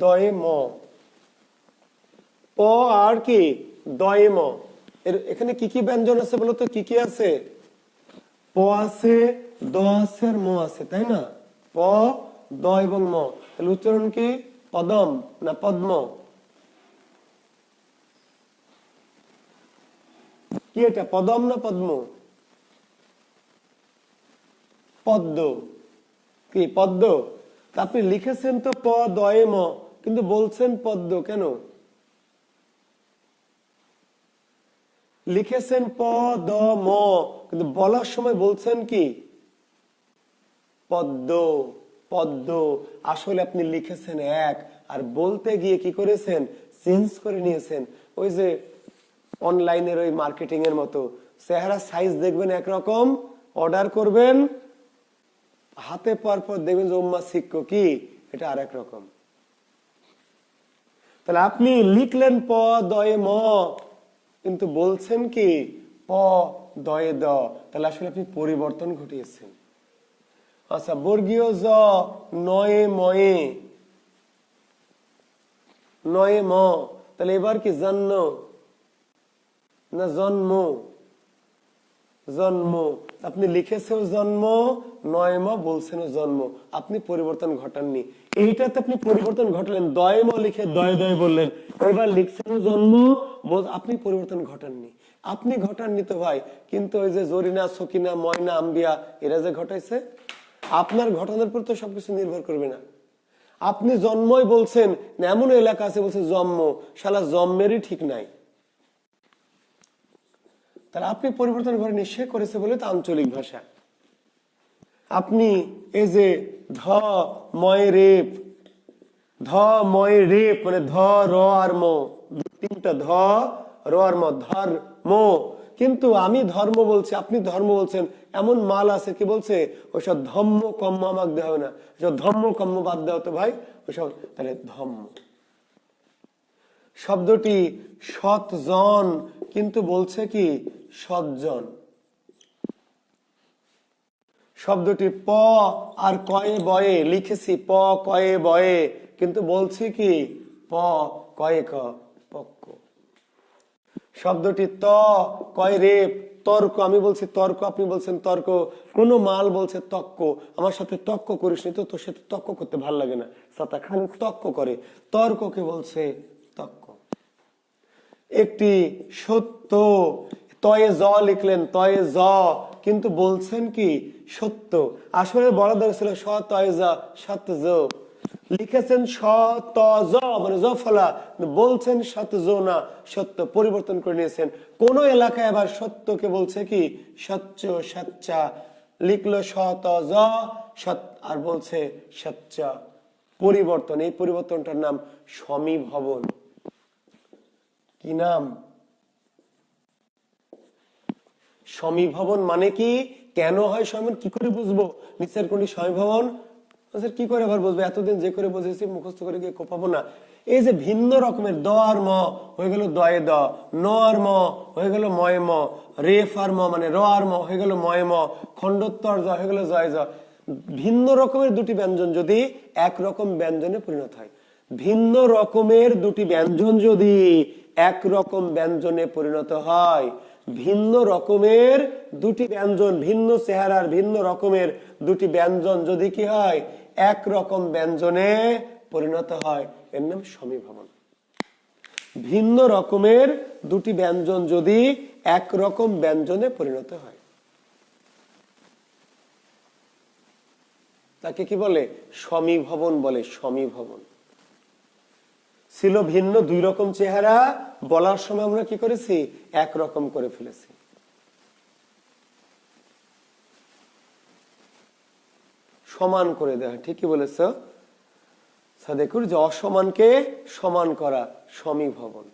দয়ে ম, প আর কি দয়ে ম, এখানে কি কি ব্যঞ্জন আছে বলতো? কি কি আছে? প আছে, দ আছে, আর ম আছে, তাই না? প, দ এবং ম। তাহলে উচ্চারণ কি? পদম না পদ্ম? কি এটা, পদম না পদ্ম? পদ্ম। কি পদ্ম? আপনি লিখেছেন তো প দয়ে ম, কিন্তু বলছেন পদ্ম কেন? লিখেছেন প দ ম, কিন্তু বলার সময় বলছেন কি? পদ্ম, পদ্ম। আসলে আপনি লিখেছেন এক, আর বলতে গিয়ে কি করেছেন? চেঞ্জ করে নিয়েছেন। ওই যে অনলাইনের ওই মার্কেটিং এর মতো, চেহারা সাইজ দেখবেন একরকম, অর্ডার করবেন, হাতে পাওয়ার পর দেখবেন যে উম্মা সিক্ক কি, এটা আরেক রকম। তাহলে আপনি লিখলেন প দয়ে ম, কিন্তু বলছেন কি প দয়ে দ, তাহলে আসলে আপনি পরিবর্তন ঘটিয়েছেন। আচ্ছা, বর্গীয় জ নয়ে ময়ে, নয়ে ম, তাহলে এবার কি জন্ম না জন্ম? জন্ম। আপনি লিখেছেও জন্ম, নয় ম বলছেন জন্ম, আপনি পরিবর্তন ঘটাননি। এইটাতে আপনি পরিবর্তন ঘটালেন, দয় ম লিখে দয় দয় বললেন, এবার লিখছেন জন্ম, আপনি পরিবর্তন ঘটাননি। আপনি ঘটাননি তো ভাই, কিন্তু ওই যে জরিনা, সকিনা, ময়না, আম্বিয়া এরা যে ঘটাইছে, আপনার ঘটনার উপর তো সবকিছু নির্ভর করবে না। আপনি জন্মই বলছেন, এমন এলাকা আছে বলছে জন্ম, শালা জন্মেরই ঠিক নাই। তাহলে আপনি পরিবর্তন করেন, সে করেছে বলে তো আঞ্চলিক ভাষা। আপনি এই যে ধ ময় রেপ, ধ ময় রেপ মানে ধ র আর ম, তিনটা ধ র আর ম, ধর ম, কিন্তু আমি ধর্ম বলছি, আপনি ধর্ম বলছেন। এমন মাল আছে কি বলছে ওইসব ধম্ম কম্ম আমাকে দেওয়া হবে না, ওইসব ধম্ম কম্ম বাদ দেওয়া তো ভাই, ওইসব তাহলে ধম্ম। শব্দটি সৎজন, কিন্তু বলছে কি সজ্জন। শব্দটি প আর কয়ে বয়ে, লিখেছি প কয়ে বয়ে, কিন্তু বলছি কি প কয়ে ক পক্ক। শব্দটি ত কয় রেপ, তর্ক, আমি বলছি তর্ক, আপনি বলছেন তর্ক। কোন মাল বলছে তক্ক, আমার সাথে তক্ক করিস নি তো, তোর সাথে তক্ক করতে ভাল লাগে না, সাতা খালি তক্ক করে, তর্ককে বলছে তক্ক। একটি সত্য, তয়ে জ লিখলেন, তয়ে জ, কিন্তু বলছেন কি সত্য, আসলে বলা দরকার ছিল স তয়ে জ, সত্য জ, লিখেছেন স ত জ মানে জফলা, বলছেন সত্য জ না সত্য, পরিবর্তন করে নিয়েছেন। কোন এলাকায় আবার সত্যকে বলছে কি সচ্চ, সচ্চা, লিখলো স ত জ সৎ, আর বলছে সচ্চা, পরিবর্তন। এই পরিবর্তনটার নাম সমীভবন। কি নাম? সমীভবন। মানে কি, কেন হয় সমীভবন, কি করে বুঝবো নিচের কোনটি সমীভবন? কি করে আবার বুঝবো, এতদিন যে করে বুঝেছি মুখস্থ করে গিয়ে কোপাবো না। এই যে ভিন্ন রকমের দ আর ম হয়ে গেল দয়ে দ, ন আর ম হয়ে গেল ময় ম, রেফ আর ম মানে র আর ম হয়ে গেল ময় ম, খণ্ডোত্তর জ হয়ে গেল জয় জ। ভিন্ন রকমের দুটি ব্যঞ্জন যদি একরকম ব্যঞ্জনে পরিণত হয়, ভিন্ন রকমের দুটি ব্যঞ্জন যদি একরকম ব্যঞ্জনে পরিণত হয়, ভিন্ন রকমের দুটি ব্যঞ্জন, ভিন্ন চেহারার ভিন্ন রকমের দুটি ব্যঞ্জন যদি কি হয় একরকম ব্যঞ্জনে পরিণত হয়, এর নাম সমীভবন। ভিন্ন রকমের দুটি ব্যঞ্জন যদি একরকম ব্যঞ্জনে পরিণত হয়, তাকে কি বলে? সমীভবন বলে। সমীভবন। ছিল ভিন্ন দুই রকম চেহারা, বলার সময় আমরা কি করেছি একরকম করে ফেলেছি। সমান করে দেওয়া, ঠিকই বলেছ সাদেকুর, যে অসমানকে সমান করা সমীভবন।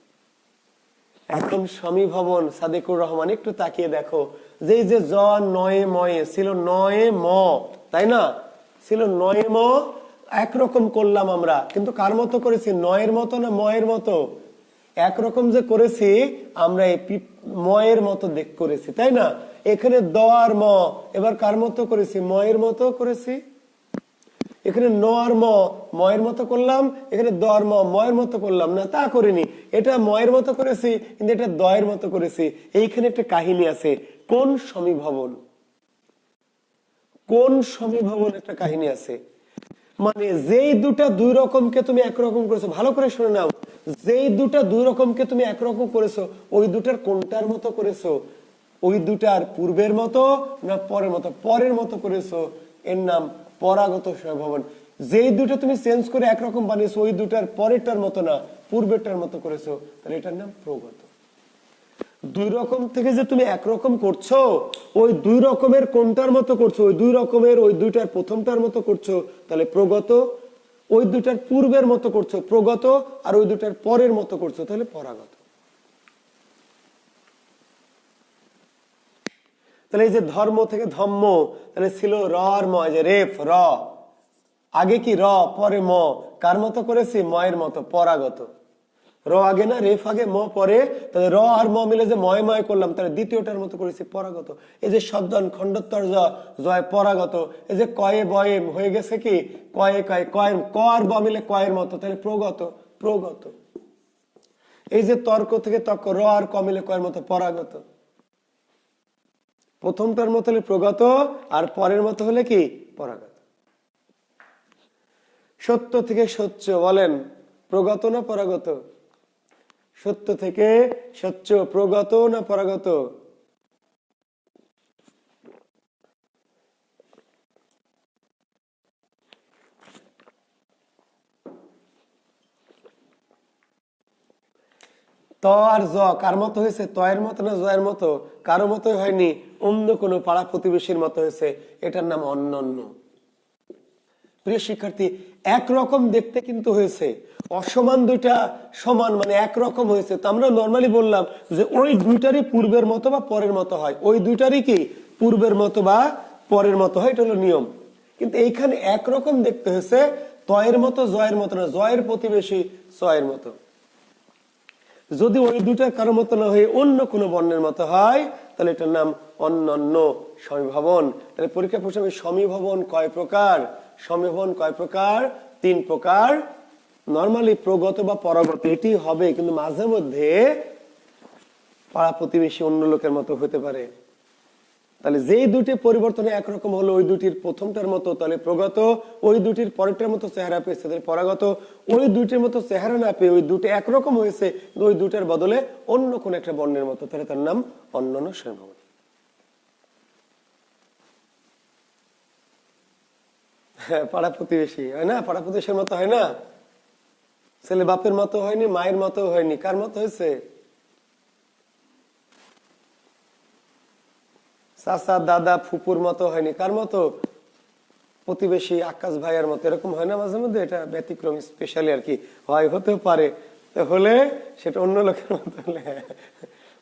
এখন সমীভবন সাদেকুর রহমান একটু তাকিয়ে দেখো, যে যে জ নয়ে ময়ে ছিল, নয়ে ম, তাই না, ছিল নয়ে ম, একরকম করলাম আমরা, কিন্তু কার মতো করেছি? নয়ের মতো না ময়ের মতো? একরকম যে করেছি আমরা ময়ের মতো দেখ করেছি, তাই না? এখানে দ আর ম, এবার কার মতো করেছি? ময়ের মতো করেছি। এখানে ন আর ম ময়ের মতো করলাম, এখানে দ আর ম ময়ের মতো করলাম না, তা করিনি। এটা ময়ের মতো করেছি, কিন্তু এটা দয়ের মতো করেছি। এইখানে একটা কাহিনী আছে। কোন সমীভবন? কোন সমীভবন একটা কাহিনী আছে। মানে যেই দুটা দুই রকমকে তুমি একরকম করেছো, ভালো করে শুনে নাও, যেই দুটা দুই রকমকে তুমি একরকম করেছো, ওই দুটার কোনটার মতো করেছো? ওই দুটার পূর্বের মতো না পরের মতো? পরের মতো করেছো, এর নাম পরাগত সমীভবন। যেই দুটো তুমি চেঞ্জ করে একরকম বানিয়েছো, ওই দুটার পরেরটার মতো না পূর্বেরটার মতো করেছো, তাহলে এটার নাম প্রগত। দুই রকম থেকে যে তুমি একরকম করছো, ওই দুই রকমের কোনটার মতো করছো? ওই দুই রকমের ওই দুইটার প্রথমটার মতো করছো, তাহলে প্রগত। ওই দুইটার পূর্বের মতো করছো প্রগত, আর ওই দুইটার পরের মতো করছো, তাহলে পরাগত। তাহলে এই যে ধর্ম থেকে ধম্ম, তাহলে ছিল র আর ম, যে রেফ র, আগে কি র পরে ম, কার মতো করেছি? ময়ের মতো, পরাগত। র আগে না, রেফ আগে, ম পরে, তাহলে র আর ম মিলে যে ময় ময় করলাম, তাহলে দ্বিতীয়টার মতো করেছি পরাগত। এই যে শব্দান খণ্ডোত্তর জয় পরাগত। এই যে কয়ে বয়ে হয়ে গেছে কি কয়ে কয়, কয়ের ক আর ব মিলে কয়ের মতো, তাহলে প্রগত প্রগত। এই যে তর্ক থেকে তর্ক, র আর ক মিলে কয়ের মতো, পরাগত। প্রথমটার মতো হলে প্রগত, আর পরের মতো হলে কি পরাগত। সত্য থেকে সচ্চ, বলেন প্রগত না পরাগত? সত্য থেকে সচ্চ প্রগত না পরাগত? ত আর জ কার মতো হয়েছে? তয়ের মতো না জয়ের মতো? কারো মতো হয়নি, অন্য কোনো পাড়া প্রতিবেশীর মতো হয়েছে, এটার নাম অন্যান্য। প্রিয় শিক্ষার্থী, একরকম দেখতে কিন্তু হয়েছে, অসমান দুইটা সমান মানে একরকম হয়েছে। তো আমরা নর্মালি বললাম যে ওই দুইটারই পূর্বের মতো বা পরের মতো হয়, ওই দুইটারই কি পূর্বের মতো বা পরের মতো হয়, এটা হলো নিয়ম। কিন্তু এইখানে একরকম দেখতে হয়েছে, তয়ের মতো জয়ের মতো না, জয়ের প্রতিবেশী ছয়ের মতো। যদি ওই দুইটা কারো মতো না হয়ে অন্য কোনো বর্ণের মতো হয়, তাহলে এটার নাম অন্যান্য সমীভবন। তাহলে পরীক্ষা প্রশ্ন, সমীভবন কয় প্রকার? সমীভবন কয় প্রকার? 3 প্রকার। নর্মালি প্রগত বা পরাগত এটি হবে, কিন্তু মাঝে মধ্যে পাড়া প্রতিবেশী অন্য লোকের মতো হতে পারে। তাহলে যেই দুটি পরিবর্তনে একরকম হলো, ওই দুটির প্রথমটার মতো, তাহলে প্রগত। ওই দুটির পরেরটার মতো চেহারা পেয়েছে, তাহলে পরাগত। ওই দুটির মতো চেহারা না পেয়ে ওই দুটি একরকম হয়েছে, ওই দুটার বদলে অন্য কোন একটা বর্ণের মতো, তাহলে তার নাম অন্যান্য সমীভবন। হ্যাঁ, পাড়া প্রতিবেশী হয় না, পাড়া প্রতিবেশীর মতো হয় না, ছেলে বাপের মতো হয়নি, মায়ের মতো হয়নি, কার মতো হয়েছে? চাচা দাদা ফুপুর মতো হয়নি, কার মতো? প্রতিবেশী আকাশ ভাইয়ের মতো। এরকম হয় না মাঝে মধ্যে, এটা ব্যতিক্রম, স্পেশালি আর কি হয়, হতেও পারে। হলে সেটা অন্য লোকের মতো হলে,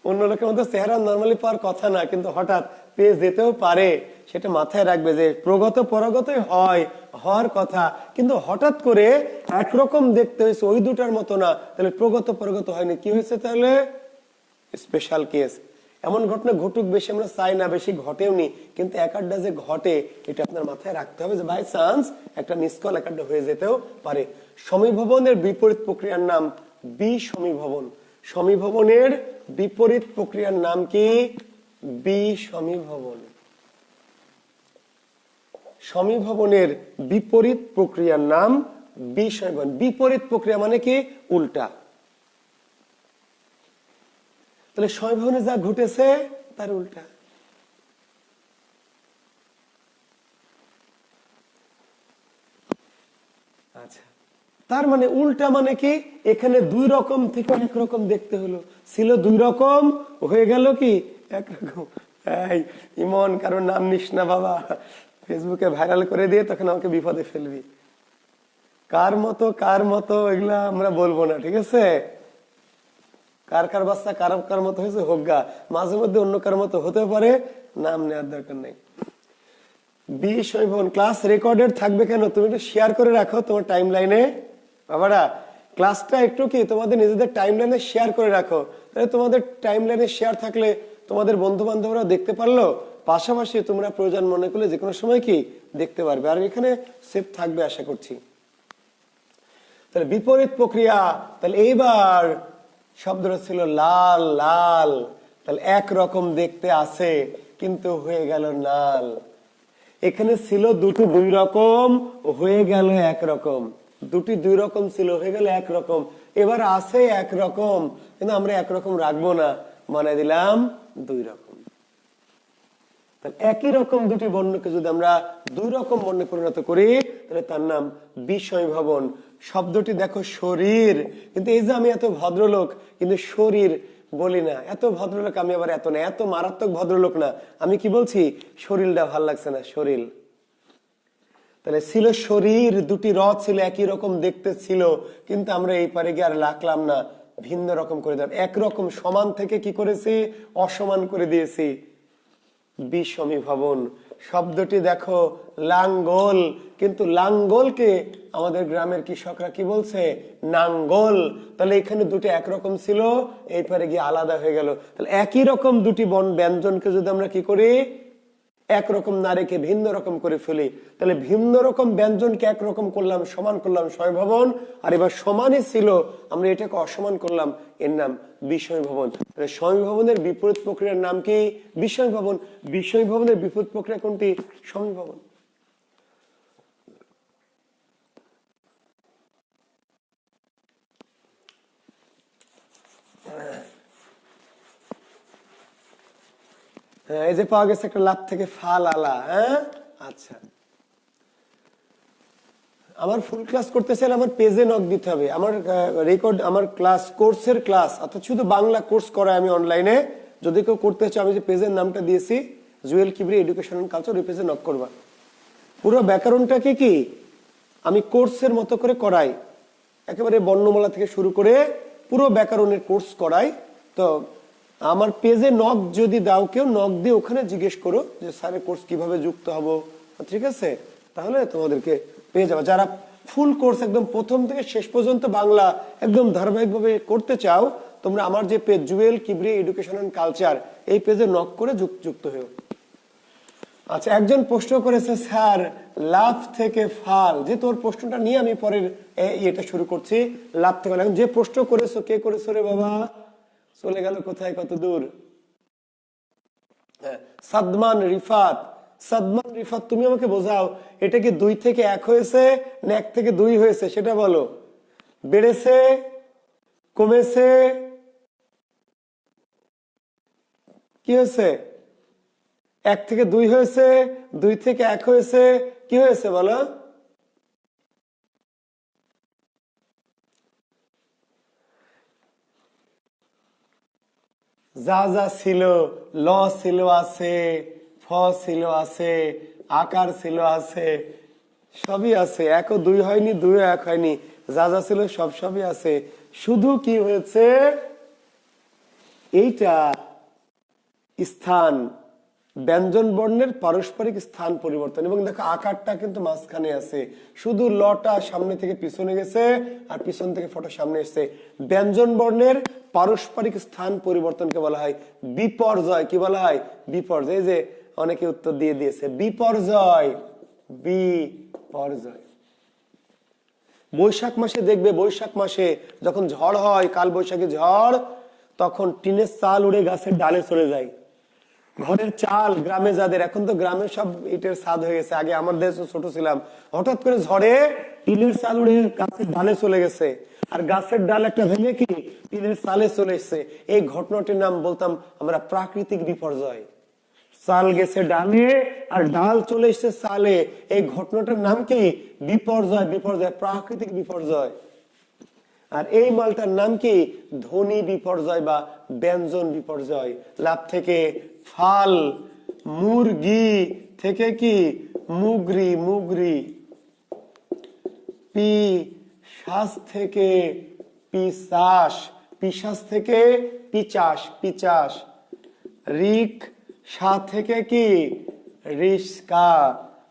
অন্য লোকের মতো চেহারা নর্মালি পাওয়ার কথা না, কিন্তু হঠাৎ পেয়ে যেতেও পারে। সেটা মাথায় রাখবে যে প্রগত পরাগতই হয়, হওয়ার কথা, কিন্তু হঠাৎ করে একরকম দেখতে হয়েছে, ওই দুটার মতো না, তাহলে প্রগত পরাগত হয়নি। কি হয়েছে তাহলে? Special case. এমন ঘটনা ঘটুক, বেশি আমরা চাই না, বেশি ঘটেও নি, কিন্তু এক আড্ডা যে ঘটে, এটা আপনার মাথায় রাখতে হবে যে বাই চান্স একটা মিসকল এক আড্ডা হয়ে যেতেও পারে। সমীভবনের বিপরীত প্রক্রিয়ার নাম বিসমীভবন। সমীভবনের বিপরীত প্রক্রিয়ার নাম কি? বিসমীভবন। সমীভবনের বিপরীত প্রক্রিয়ার নাম বিসমীভবন। বিপরীত প্রক্রিয়া মানে কি? উল্টা। তাহলে সমীভবনে যা ঘটেছে তার উল্টা। আচ্ছা, তার মানে উল্টা মানে কি? এখানে 2 রকম থেকে একরকম দেখতে হলো, ছিল 2 রকম, হয়ে গেল কি একরকম। এই ইমন, কারোর নাম নিস না বাবা, ফেসবুকে ভাইরাল করে দিয়ে তখন আমাকে বিপদে ফেলবি। কার মতো কার মতো এগুলা আমরা বলবো না, ঠিক আছে? কার কার বাচ্চা কার কার মতো হয়েছে হোগা, মাঝে মধ্যে অন্য কার মতো হতে পারে, নাম নেওয়ার দরকার নেই। বিসমীভবন ক্লাস রেকর্ডেড থাকবে কেন? তুমি একটু শেয়ার করে রাখো তোমার টাইম লাইনে, বাবারা। ক্লাসটা একটু কি তোমাদের নিজেদের টাইম লাইনে শেয়ার করে রাখো, তাহলে তোমাদের টাইম লাইনে শেয়ার থাকলে তোমাদের বন্ধু বান্ধবরা দেখতে পারলো, পাশাপাশি তোমরা প্রয়োজন মনে করলে যে কোনো সময় কি দেখতে পারবে, আর এখানে সেভ থাকবে আশা করছি। তাহলে বিপরীত প্রক্রিয়া, তাহলে এইবার শব্দটা ছিল লাল লাল, তাহলে একরকম দেখতে আছে কিন্তু হয়ে গেল নাল। এখানে ছিল দুটো 2 রকম, হয়ে গেল একরকম। দুটি 2 রকম ছিল, হয়ে গেল একরকম। এবার আছে একরকম, কিন্তু আমরা একরকম রাখবো না, মানে দিলাম 2 রকম। তাহলে একই রকম দুটি বর্ণকে যদি আমরা 2 রকম বর্ণে পরিণত করি, তাহলে তার নাম বিসমীভবন। শব্দটি দেখো শরীর, কিন্তু এই যে আমি এত ভদ্রলোক কিন্তু শরীর বলি না, এত ভদ্রলোক আমি আবার এত না, এত মারাত্মক ভদ্রলোক না, আমি কি বলছি? শরীরটা ভাল লাগছে না, শরীর। তাহলে ছিল শরীর, দুটি র ছিল, একই রকম দেখতে ছিল, কিন্তু আমরা এই পারে গিয়ে আর রাখলাম না, ভিন্ন রকম করে দিলাম। একরকম সমান থেকে কি করেছি? অসমান করে দিয়েছি। বিষমীভবন। শব্দটি দেখো লাঙ্গল, কিন্তু লাঙ্গলকে আমাদের গ্রামের কৃষকরা কি বলছে? নাঙ্গল। তাহলে এখানে দুটো একরকম ছিল, এই পারে গিয়ে আলাদা হয়ে গেল। তাহলে একই রকম দুটি ব্যঞ্জনকে যদি আমরা কি করি, একরকম না রেখে ভিন্ন রকম করে ফেলি, তাহলে ভিন্ন রকম ব্যঞ্জনকে একরকম করলাম, সমান করলাম সমীভবন। আর এবার সমানই ছিল, আমরা এটাকে অসমান করলাম, এর নাম বিষমীভবন। তাহলে সমীভবনের বিপরীত প্রক্রিয়ার নাম কি? বিষমীভবন। বিষমীভবনের বিপরীত প্রক্রিয়া কোনটি? সমীভবন। হ্যাঁ, এই যে পাওয়া গেছে একটা লাভ থেকে ফাল আলা। হ্যাঁ, আচ্ছা, আমার ফুল ক্লাস করতে চাইলে আমার পেজে নক দিতে হবে। আমার রেকর্ড, আমার ক্লাস, কোর্সের ক্লাস, অর্থাৎ শুধু বাংলা কোর্স করাই আমি অনলাইনে। যদি কেউ করতে চাও, আমি যে পেজের নামটা দিয়েছি, Jewel Kibria education and culture, ওই পেজে নক করবা। পুরো ব্যাকরণটাকে কি আমি কোর্সের মতো করে করাই, একেবারে বর্ণমালা থেকে শুরু করে পুরো ব্যাকরণের কোর্স করাই। তো আমার পেজে নক যদি দাও, কেউ নক দিয়ে ওখানে জিজ্ঞেস করো যে স্যারের কোর্স কিভাবে যুক্ত হব, ঠিক আছে? তাহলে তোমাদেরকে পেয়ে যাবে। যারা ফুল কোর্স একদম প্রথম থেকে শেষ পর্যন্ত বাংলা একদম ধারাবাহিকভাবে করতে চাও, তোমরা আমার যে page Jewel Kibria education and culture, এই পেজে নক করে যুক্ত হও। আচ্ছা, একজন প্রশ্ন করেছে, স্যার লাভ থেকে ফাল, যে তোর প্রশ্নটা নিয়ে আমি পরের এটা শুরু করছি। লাভ থেকে ফাল, যে প্রশ্ন করেছো, কে করেছো রে বাবা? চলে গেল কোথায়, কত দূর? সাদমান রিফাত। সাদমান রিফাত, তুমি আমাকে বোঝাও, এটা কি 2 থেকে 1 হয়েছে না 1 থেকে 2 হয়েছে, সেটা বলো। বেড়েছে, কমেছে, কি হয়েছে? 1 থেকে 2 হয়েছে, 2 থেকে 1 হয়েছে, কি হয়েছে বলো? যা যা ছিল, ল ছিল আছে, ফ ছিল আছে, আকার ছিল আছে, সবই আছে। 1 ও 2 হয়নি, 2 ও 1 হয়নি, যা যা ছিল সবই আছে। শুধু কি হয়েছে, এইটা স্থান, ব্যঞ্জন বর্ণের পারস্পরিক স্থান পরিবর্তন। এবং দেখো আকারটা কিন্তু মাঝখানে আছে, শুধু লটা সামনে থেকে পিছনে গেছে আর পিছন থেকে ফটো সামনে এসেছে। ব্যঞ্জন বর্ণের পারস্পরিক স্থান পরিবর্তনকে বলা হয় বিপর্যয়। কি বলা হয়? বিপর্যয়। এই যে অনেকে উত্তর দিয়ে দিয়েছে, বিপর্যয়, বিপর্যয়। বৈশাখ মাসে দেখবে, বৈশাখ মাসে যখন ঝড় হয়, কাল বৈশাখী ঝড়, তখন টিনের চাল উড়ে গাছের ডালে চলে যায়। ঘরের চাল গ্রামে যাদের, এখন তো গ্রামে সব ইটের ছাদ হয়ে গেছে, আগে আমার দেশে ছোট ছিলাম, হঠাৎ করে ঝড়ে টিনের চাল উড়ে গাছের ডালে চলে গেছে, আর গাছের ডাল একটা ভেঙে কি টিনের চালে চলে এসছে। এই ঘটনাটির নাম বলতাম আমরা প্রাকৃতিক বিপর্যয়। চাল গেছে ডালে আর ডাল চলে এসছে চালে, এই ঘটনাটার নাম কি? বিপর্যয়। বিপর্যয়, প্রাকৃতিক বিপর্যয়। আর এই মালটার নাম কি? ধ্বনি বিপর্যয় বা ব্যঞ্জন বিপর্যয়। লাভ থেকে ফাল, মুরগি থেকে কি মুগরি, মুগরি। পি শ্বাস থেকে পিশাচ, পিশাচ থেকে পিচাস, পিচাস। রিক সা থেকে কি রিস্কা।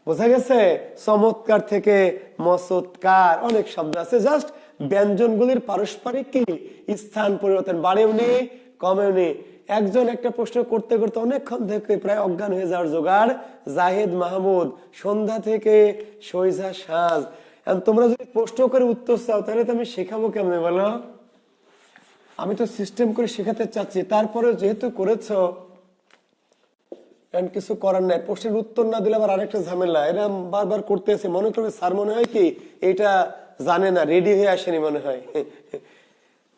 বোঝা গেছে? চমৎকার থেকে মসৎকার। অনেক শব্দ আছে, জাস্ট ব্যঞ্জনগুলির পারস্পরিক কি স্থান পরিবর্তন, বাড়েও নেই কমেও নেই। একজন একটা প্রশ্ন করতে করতে অনেকক্ষণ থেকে প্রায় অজ্ঞান হয়ে যাওয়ার জোগাড়। জাহেদ মাহমুদ, সন্ধ্যা থেকে সৈজা সাজ। তোমরা যদি প্রশ্ন করে উত্তর চাও, তাহলে তো আমি শেখাবো কেমনে বলো? আমি তো সিস্টেম করে শেখাতে চাচ্ছি, তারপরে যেহেতু করেছো, কিছু করার নাই। প্রশ্নের উত্তর না দিলে আবার আরেকটা ঝামেলা। এরা বারবার করতে আছে, মনে করবে স্যার মনে হয় কি এটা জানে না, রেডি হয়ে আসেনি মনে হয়।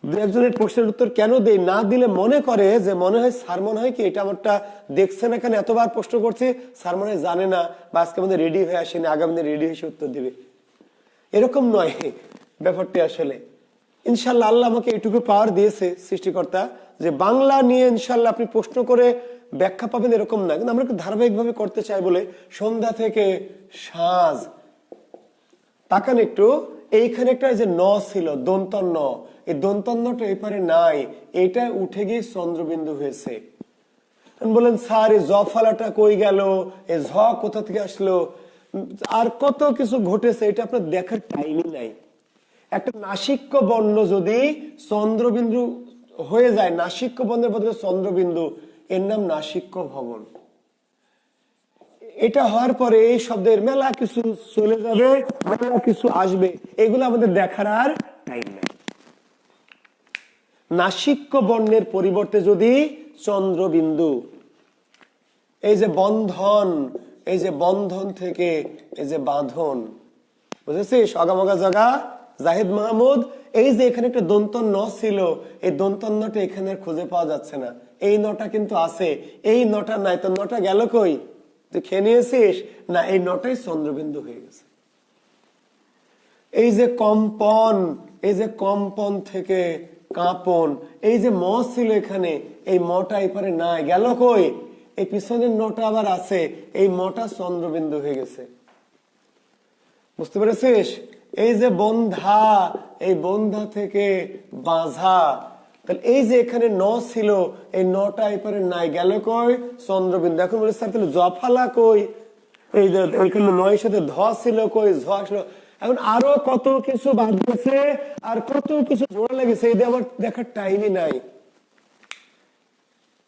দু একজনের প্রশ্নের উত্তর কেন দেই না দিলে মনে করে যে মনে হয় স্যার মনে হয় কি এটা আমারটা দেখছে না, এখানে এতবার প্রশ্ন করছে, স্যার মনে হয় জানে না, বা আজকে আমাদের রেডি হয়ে আসেনি, আগামী দিন রেডি হয়ে উত্তর দিবে। এরকম নয় ব্যাপারটি আসলে। ইনশাল্লাহ আল্লাহ আমাকে এইটুকু পাওয়ার দিয়েছে সৃষ্টিকর্তা, যে বাংলা নিয়ে ইনশাল্লাহ আপনি প্রশ্ন করে ব্যাখ্যা পাবেন এরকম না, কিন্তু আমরা ধারাবাহিক ভাবে করতে চাই বলে সন্ধ্যা থেকে সাজ। তাকান একটু, এইখানে একটা যে ন ছিল, দন্তন্য, এই দন্তন্যটা এপারে নাই, এটা উঠে গিয়ে চন্দ্রবিন্দু হয়েছে। বলেন স্যার এই জ ফালাটা কই গেল, এই ঝ কোথা থেকে আসলো, আর কত কিছু ঘটেছে, এটা আপনার দেখার টাইমই নাই। একটা নাসিক্য বর্ণ যদি চন্দ্রবিন্দু হয়ে যায়, নাসিক্য বর্ণের বদলে চন্দ্রবিন্দু, এর নাম নাসিক্য ভবন। এটা হওয়ার পরে এই শব্দের মেলা কিছু চলে যাবে, মেলা কিছু আসবে, এগুলো আমাদের দেখার আর টাইম নেই। নাসিক্য বর্ণের পরিবর্তে যদি চন্দ্রবিন্দু, এই যে বন্ধন, এই যে বন্ধন থেকে এই যে বাঁধন, বুঝেছিস? অগামগা জগা জাহিদ মাহমুদ, এই যে এখানে একটা দন্ত ন ছিল, এই দন্ত নটা এখানে খুঁজে পাওয়া যাচ্ছে না, এই নটা কিন্তু আছে, এই নটা নাই, তো নটা গেল কই? তুই খেয়ে নিয়েছিস না? এই নটাই চন্দ্রবিন্দু হয়ে গেছে। এই যে কম্পন, এই যে কম্পন থেকে কাঁপন, এই যে ম ছিল এখানে, এই মটা এপারে নাই, গেল কই? এই পিছনের নটা আবার আছে, এই মটা চন্দ্রবিন্দু হয়ে গেছে। বুঝতে পেরেছিস? এই যে বন্ধা, এই বন্ধা থেকে বাঁধা, তাহলে এই যে এখানে ন ছিল, এই নটা এপারে নাই, গেল কই? চন্দ্রবিন্দু। এখন বলে স্যার তাহলে জফালা কই? এই যে ওইখানে নয়ের সাথে ধ ছিল, কই? ঝ আসলো। এখন আরো কত কিছু বাদ গেছে, আর কত কিছু জোড়া লেগেছে, এই আমার দেখার টাইমই নাই।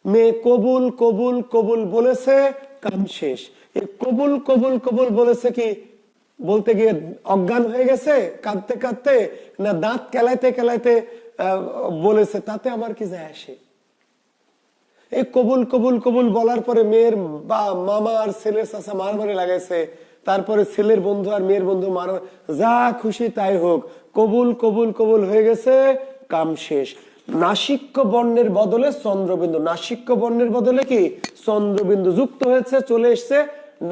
মেয়ে কবুল কবুল কবুল বলেছে, কাম শেষ। এই কবুল কবুল কবুল বলেছে কি বলতে গিয়ে অজ্ঞান হয়ে গেছে কাঁদতে কাঁদতে, না দাঁত কেলাইতে কেলাইতে বলেছে, তাতে আমার কি যায় আসে? এই কবুল কবুল কবুল বলার পরে মেয়ের বা মামা আর ছেলের চাচা মারামারি লাগাইছে, তারপরে ছেলের বন্ধু আর মেয়ের বন্ধু মারামারি, যা খুশি তাই হোক, কবুল কবুল কবুল হয়ে গেছে, কাম শেষ। নাসিক্য বর্ণের বদলে চন্দ্রবিন্দু, নাসিক্য বর্ণের বদলে কি চন্দ্রবিন্দু যুক্ত হয়েছে, চলে এসছে,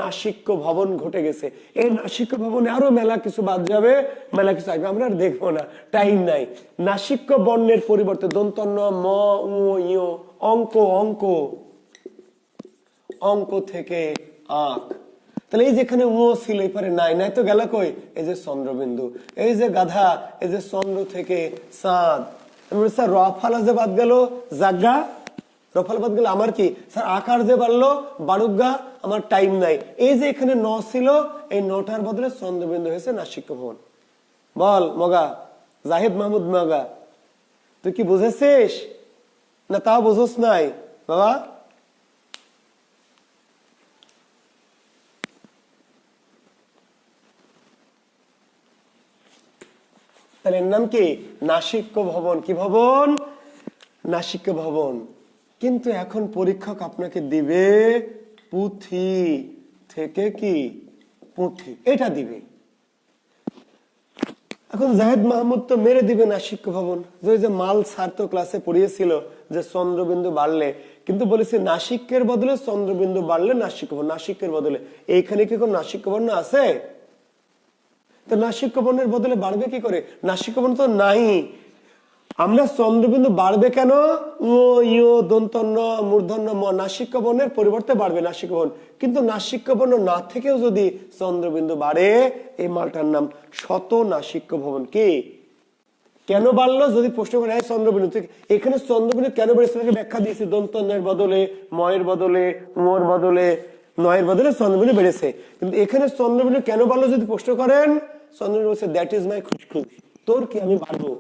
নাসিক্য ভবন ঘটে গেছে। এই নাসিক্য ভবনে আরো মেলা কিছু বাদ যাবে, মেলা কিছু আসবে, আমরা আর দেখবো না, টাইম নাই। নাসিক্য বর্ণের পরিবর্তে দন্তন্য ম উ ইয়, অঙ্ক, অঙ্ক, অঙ্ক থেকে আঁক, তাহলে এই যেখানে ও ছিল এপারে নাই, নাই তো গেল কই? এই যে চন্দ্রবিন্দু। এই যে গাধা, এই যে চন্দ্র থেকে চাঁদ। স্যার রফালা যে বাদ গেল, জাগা রফাল বাদ গেল, আমার কি স্যার? আকার যে বাড়লো, বাড়ুগা, আমার টাইম নাই। এই যে এখানে ন ছিল, এই নটার বদলে চন্দ্রবিন্দু হয়েছে নাসিক্য ভবন। বল মগা, জাহিদ মাহমুদ মগা, তুই কি বুঝেছিস না? তাও বুঝোস নাই বাবা? তাহলে এর নাম কি? নাসিক্য ভবন। কি ভবন? নাসিক্য ভবন। কিন্তু এখন পরীক্ষক আপনাকে দিবে পুঁথি থেকে কি পুঁথি, এটা দিবে। এখন জাহেদ মাহমুদ তো মেরে দিবে নাসিক্য ভবন। যে মাল স্যার তো ক্লাসে পড়িয়েছিল যে চন্দ্রবিন্দু বাড়লে, কিন্তু বলেছে নাসিক্যের বদলে চন্দ্রবিন্দু বাড়লে নাসিক্য ভবন, নাসিক্যের বদলে। এইখানে কি কোন নাসিক্য বর্ণ আছে? তো নাসিক্য বর্ণের বদলে বাড়বে কি করে? নাসিক্য বর্ণ তো নাই। আমরা চন্দ্রবিন্দু বাড়বে কেন? ও ইয় দন্তন্য মূর্ধন্য ম, নাসিক্য বর্ণের পরিবর্তে বাড়বে নাসিক্য বর্ণ। কিন্তু নাসিক্য বর্ণ না থেকেও যদি চন্দ্রবিন্দু বাড়ে, এই মালটার নাম শত নাসিক্য ভবন। কি কেন বাড়লো যদি প্রশ্ন করে চন্দ্রবিন্দু থেকে, এখানে চন্দ্রবিন্দু কেন বেড়েছে ব্যাখ্যা দিয়েছি, দন্তন্যের বদলে ময়ের বদলে মোর বদলে নয়ের বদলে চন্দ্রবিন্দু বেড়েছে। কিন্তু এখানে চন্দ্রবিন্দু কেন বাড়লো যদি প্রশ্ন করেন, চন্দ্রবিন্দু বলছে দ্যাট ইজ মাই খুশখুশ, তোর কি আমি বাড়বো,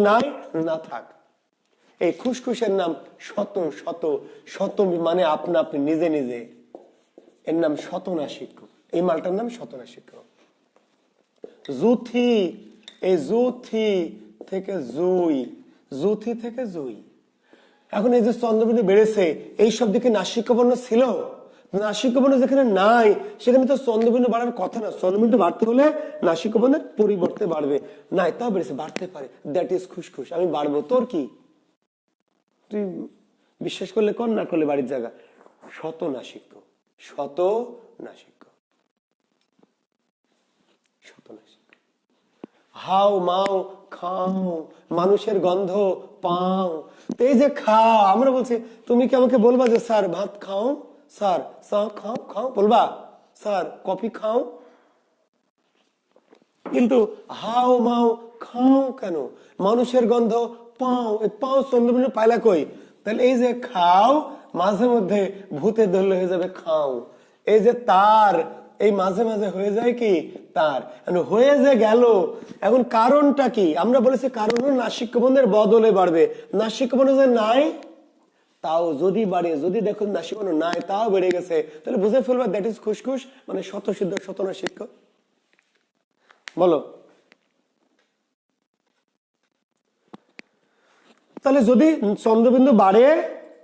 নাই না থাক। এই খুশখুশের নাম শত শত, শত মানে আপনা আপনি নিজে নিজে, এর নাম শতনাসিক্য। এই মালটার নাম শতনাসিক্য। জুথি, এই জুথি থেকে জুই, জুথি থেকে জুই। এখন এই যে চন্দ্রবিন্দু বেড়েছে, এই শব্দ কি নাসিক্য বর্ণ ছিল? নাসিক্য বর্ণ যেখানে নাই, সেখানে তো চন্দ্রবিন্দু বাড়ার কথা না। চন্দ্রবিন্দু বাড়তে হলে নাসিক্য বর্ণের পরিবর্তে বাড়বে। নাই, তাও বেড়েছে, বাড়তে পারে, দ্যাট ইজ খুশখুশ, আমি বাড়বো, তোর কি? তুই বিশ্বাস করলে কর, না করলে বাড়ির জায়গা। শত নাসিক্য, শত নাসিক্য, শত নাসিক্য। হাও মাও খাও, মানুষের গন্ধ পাও। এই যে খাও, আমরা বলছি, তুমি কি আমাকে বলবা যে স্যার ভাত খাও, স্যার চা খাও, খাও বলবা, স্যার কফি খাও? কিন্তু হাও মাও খাও কেন? মানুষের গন্ধ পাও, এই পাও চন্দ্রবিন্দু পাইলা কই? তাহলে এই যে খাও মাঝে মধ্যে ভূতে ধরলে হয়ে যাবে খাও। এই যে তার, এই মাঝে মাঝে হয়ে যায় কি তার, হয়ে যে গেল, এখন কারণটা কি? আমরা বলেছি কারণ হলো নাসিক্যবন্ধের বদলে বাড়বে। নাসিক্যবন্ধ যে নাই তাও যদি বাড়ে, যদি দেখো নাসিক্যবন্ধ নাই তাও বেড়ে গেছে, তাহলে বুঝে ফেলবা দ্যাট ইজ খুশখুশ, মানে শতসিদ্ধ শতনাসিক্য। বলো, তাহলে যদি চন্দ্রবিন্দু বাড়ে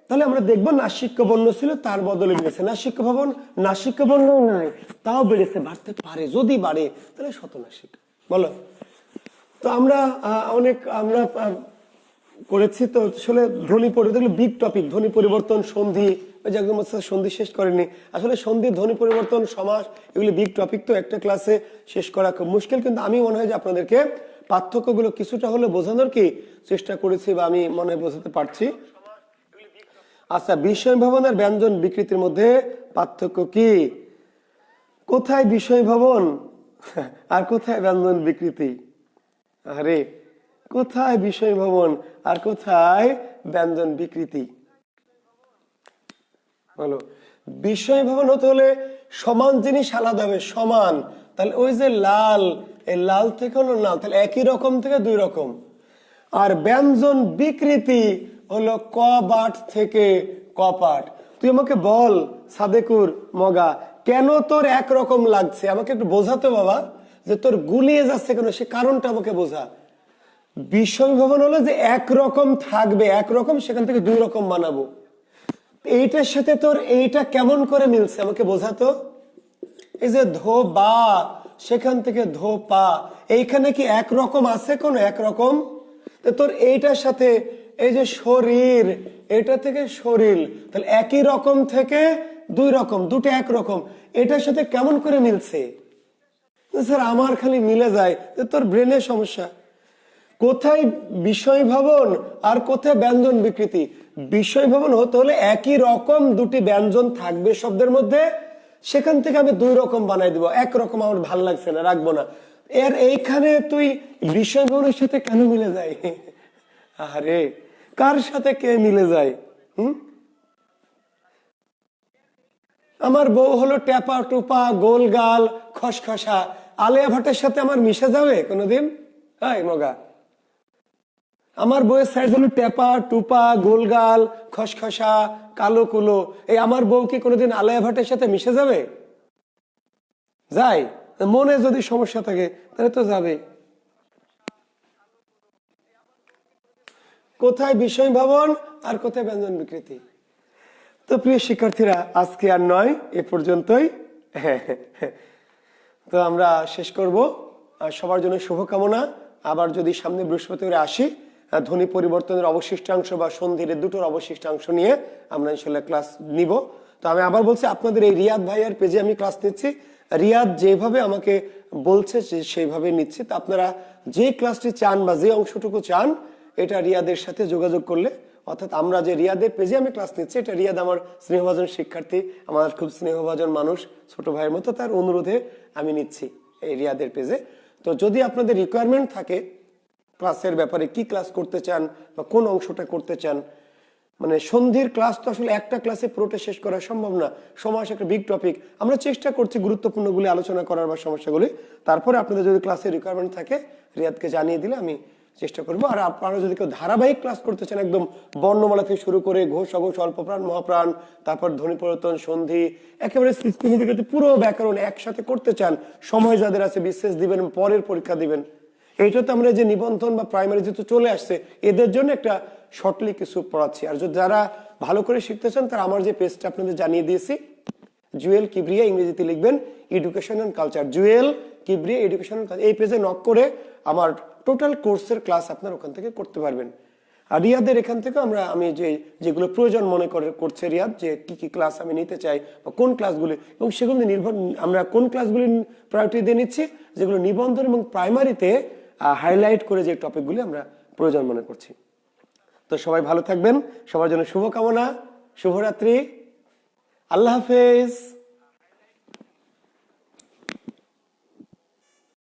তাহলে আমরা দেখবো নাসিক্য বর্ণ ছিল তার বদলে বেড়েছে। নাসিক্য ভবন, নাসিক্য বর্ণ নাই তাও বেড়েছে, বাড়তে পারে, যদি বাড়ে তাহলে শতনাসিক। বলো, তো আমরা অনেক করেছি তো আসলে ধ্বনি পরিবর্তন বিগ টপিক, ধ্বনি পরিবর্তন, সন্ধি, ওই যে একদম সন্ধি শেষ করেনি। আসলে সন্ধি, ধ্বনি পরিবর্তন, সমাস, এগুলি বিগ টপিক, তো একটা ক্লাসে শেষ করা খুব মুশকিল। কিন্তু আমি মনে হয় যে আপনাদেরকে পার্থক্যগুলো কিছুটা হলে বোঝানোর কি চেষ্টা করেছি, বা আমি মনে হয় বোঝাতে পারছি। আচ্ছা, বিষয় ভবন আর ব্যঞ্জন বিকৃতির মধ্যে পার্থক্য কি? কোথায় বিষয় ভবন আর কোথায় ব্যঞ্জন বিকৃতি? আরে কোথায় বিষয় ভবন আর কোথায় ব্যঞ্জন বিকৃতি? বলো, বিষয় ভবন হতে হলে সমান জিনিস আলাদা হবে, সমান। তাহলে ওই যে লাল, এই লাল থেকে হলো লাল, তাহলে একই রকম থেকে দুই রকম। আর ব্যঞ্জন বিকৃতি হলো ক বাট থেকে ক পাট। তুই আমাকে বল সাদেকুর মগা, কেন তোর একরকম লাগছে? আমাকে একটু বোঝাতো বাবা, যে তোর গুলিয়ে যাচ্ছে কেন, সে কারণটা আমাকে বোঝা। বিষয় ভবন হলো যে একরকম থাকবে, একরকম, সেখান থেকে দুই রকম বানাবো। এইটার সাথে তোর এইটা কেমন করে মিলছে আমাকে বোঝাতো। এই যে ধো বা, সেখান থেকে ধো পা, এইখানে কি একরকম আছে কোন একরকম? তোর এইটার সাথে এই যে শরীর, এটা থেকে শরীর, তাহলে একই রকম থেকে দুই রকম, দুটো একরকম, এটার সাথে কেমন করে মিলছে? স্যার আমার খালি মিলে যায়। তোর ব্রেনের সমস্যা। কোথায় বিষয় ভবন আর কোথায় ব্যঞ্জন বিকৃতি? বিষয় ভবন হতে হলে একই রকম দুটি ব্যঞ্জন থাকবে শব্দের মধ্যে, সেখান থেকে আমি দুই রকম বানাই দিব, একরকম আমার ভাল লাগছে না, রাখবো না। এর এইখানে তুই বিষয় ভবনের সাথে কেন মিলে যায়? আরে কার সাথে কে মিলে যায়? আমার বউ হলো টেপা টুপা, গোল গাল, খসখসা, আলেয়া ভাটের সাথে আমার মিশে যাবে কোনোদিন? এই মগা, আমার বউয়ের সাইজ হলো টেপা টুপা, গোলগাল, খসখসা, কালো কুলো, এই আমার বউ কি কোনোদিন আলেয়া ভাটের সাথে মিশে যাবে? যায়? মনে যদি সমস্যা থাকে তাহলে তো যাবে। কোথায় বিষয় ভবন আর কোথায় ব্যঞ্জন বিকৃতি? তো প্রিয় শিক্ষার্থীরা, আজকে আর নয়, এ পর্যন্তই। তো আমরা শেষ করব। সবার জন্য শুভকামনা। আবার যদি সামনে বৃহস্পতিবার আসি, ধ্বনি পরিবর্তনের অবশিষ্টাংশ বা সন্ধির দুটোর অবশিষ্টাংশ নিয়ে আমরা ইনশাল্লাহ ক্লাস নিব। তো আমি আবার বলছি, আপনাদের এই রিয়াদ ভাইয়ার পেজে আমি ক্লাস নিচ্ছি। রিয়াদ যেভাবে আমাকে বলছে সেইভাবে নিচ্ছি। তো আপনারা যে ক্লাসটি চান বা যে অংশটুকু চান, এটা রিয়াদের সাথে যোগাযোগ করলে, অর্থাৎ আমরা যে রিয়াদের পেজে আমি ক্লাস নিচ্ছি, এটা রিয়াদ আমার স্নেহভাজন শিক্ষার্থী, আমার খুব স্নেহভাজন মানুষ, ছোট ভাইয়ের মতো, তার অনুরোধে আমি নিচ্ছি এই রিয়াদের পেজে। তো যদি আপনাদের রিকোয়ারমেন্ট থাকে ক্লাসের ব্যাপারে, কি ক্লাস করতে চান বা কোন অংশটা করতে চান, মানে সন্ধির ক্লাস তো আসলে একটা ক্লাসে পুরোটা শেষ করা সম্ভব না, সমাস একটা বিগ টপিক। আমরা চেষ্টা করছি গুরুত্বপূর্ণগুলি আলোচনা করার বা সমস্যাগুলি। তারপরে আপনাদের যদি ক্লাসের রিকোয়ারমেন্ট থাকে রিয়াদকে জানিয়ে দিলে আমি চেষ্টা করবো। আর আপনারা যদি কেউ ধারাবাহিক ক্লাস করতে চান, একদম বর্ণমালা থেকে শুরু করে ঘোষ অঘোষ অল্পপ্রাণ মহাপ্রাণ, তারপর ধ্বনি পরিবর্তন, সন্ধি, একেবারে সৃষ্টি পুরো ব্যাকরণ একসাথে করতে চান, সময় যাদের আছে বিশেষ দিবেন, পরের পরীক্ষা দিবেন, এইটা তো আমরা যে নিবন্ধন বা প্রাইমারি যেহেতু চলে আসছে, এদের জন্য একটা শর্টলি কিছু পড়াচ্ছি। আর যদি যারা ভালো করে শিখতে চান, তারা আমার যে পেজটা আপনাদের জানিয়ে দিয়েছি, জুয়েল কিবরিয়া, ইংরেজিতে লিখবেন education and culture, Jewel Kibria education and culture, এই পেজে নক করে আমার টোটাল কোর্সের ক্লাস আপনার ওখান থেকে করতে পারবেন। আর রিয়াদের এখান থেকে আমি যেগুলো প্রয়োজন মনে করছে রিয়াদ, যে কি কি ক্লাস আমি নিতে চাই বা কোন ক্লাসগুলি, এবং সেগুলো নির্ভর আমরা কোন ক্লাসগুলি প্রায়োরিটি দিয়ে নিচ্ছি, যেগুলো নিবন্ধন এবং প্রাইমারিতে হাইলাইট করে যে টপিকগুলি আমরা প্রয়োজন মনে করছি। তো সবাই ভালো থাকবেন, সবার জন্য শুভকামনা, শুভরাত্রি, আল্লাহ হাফেজ।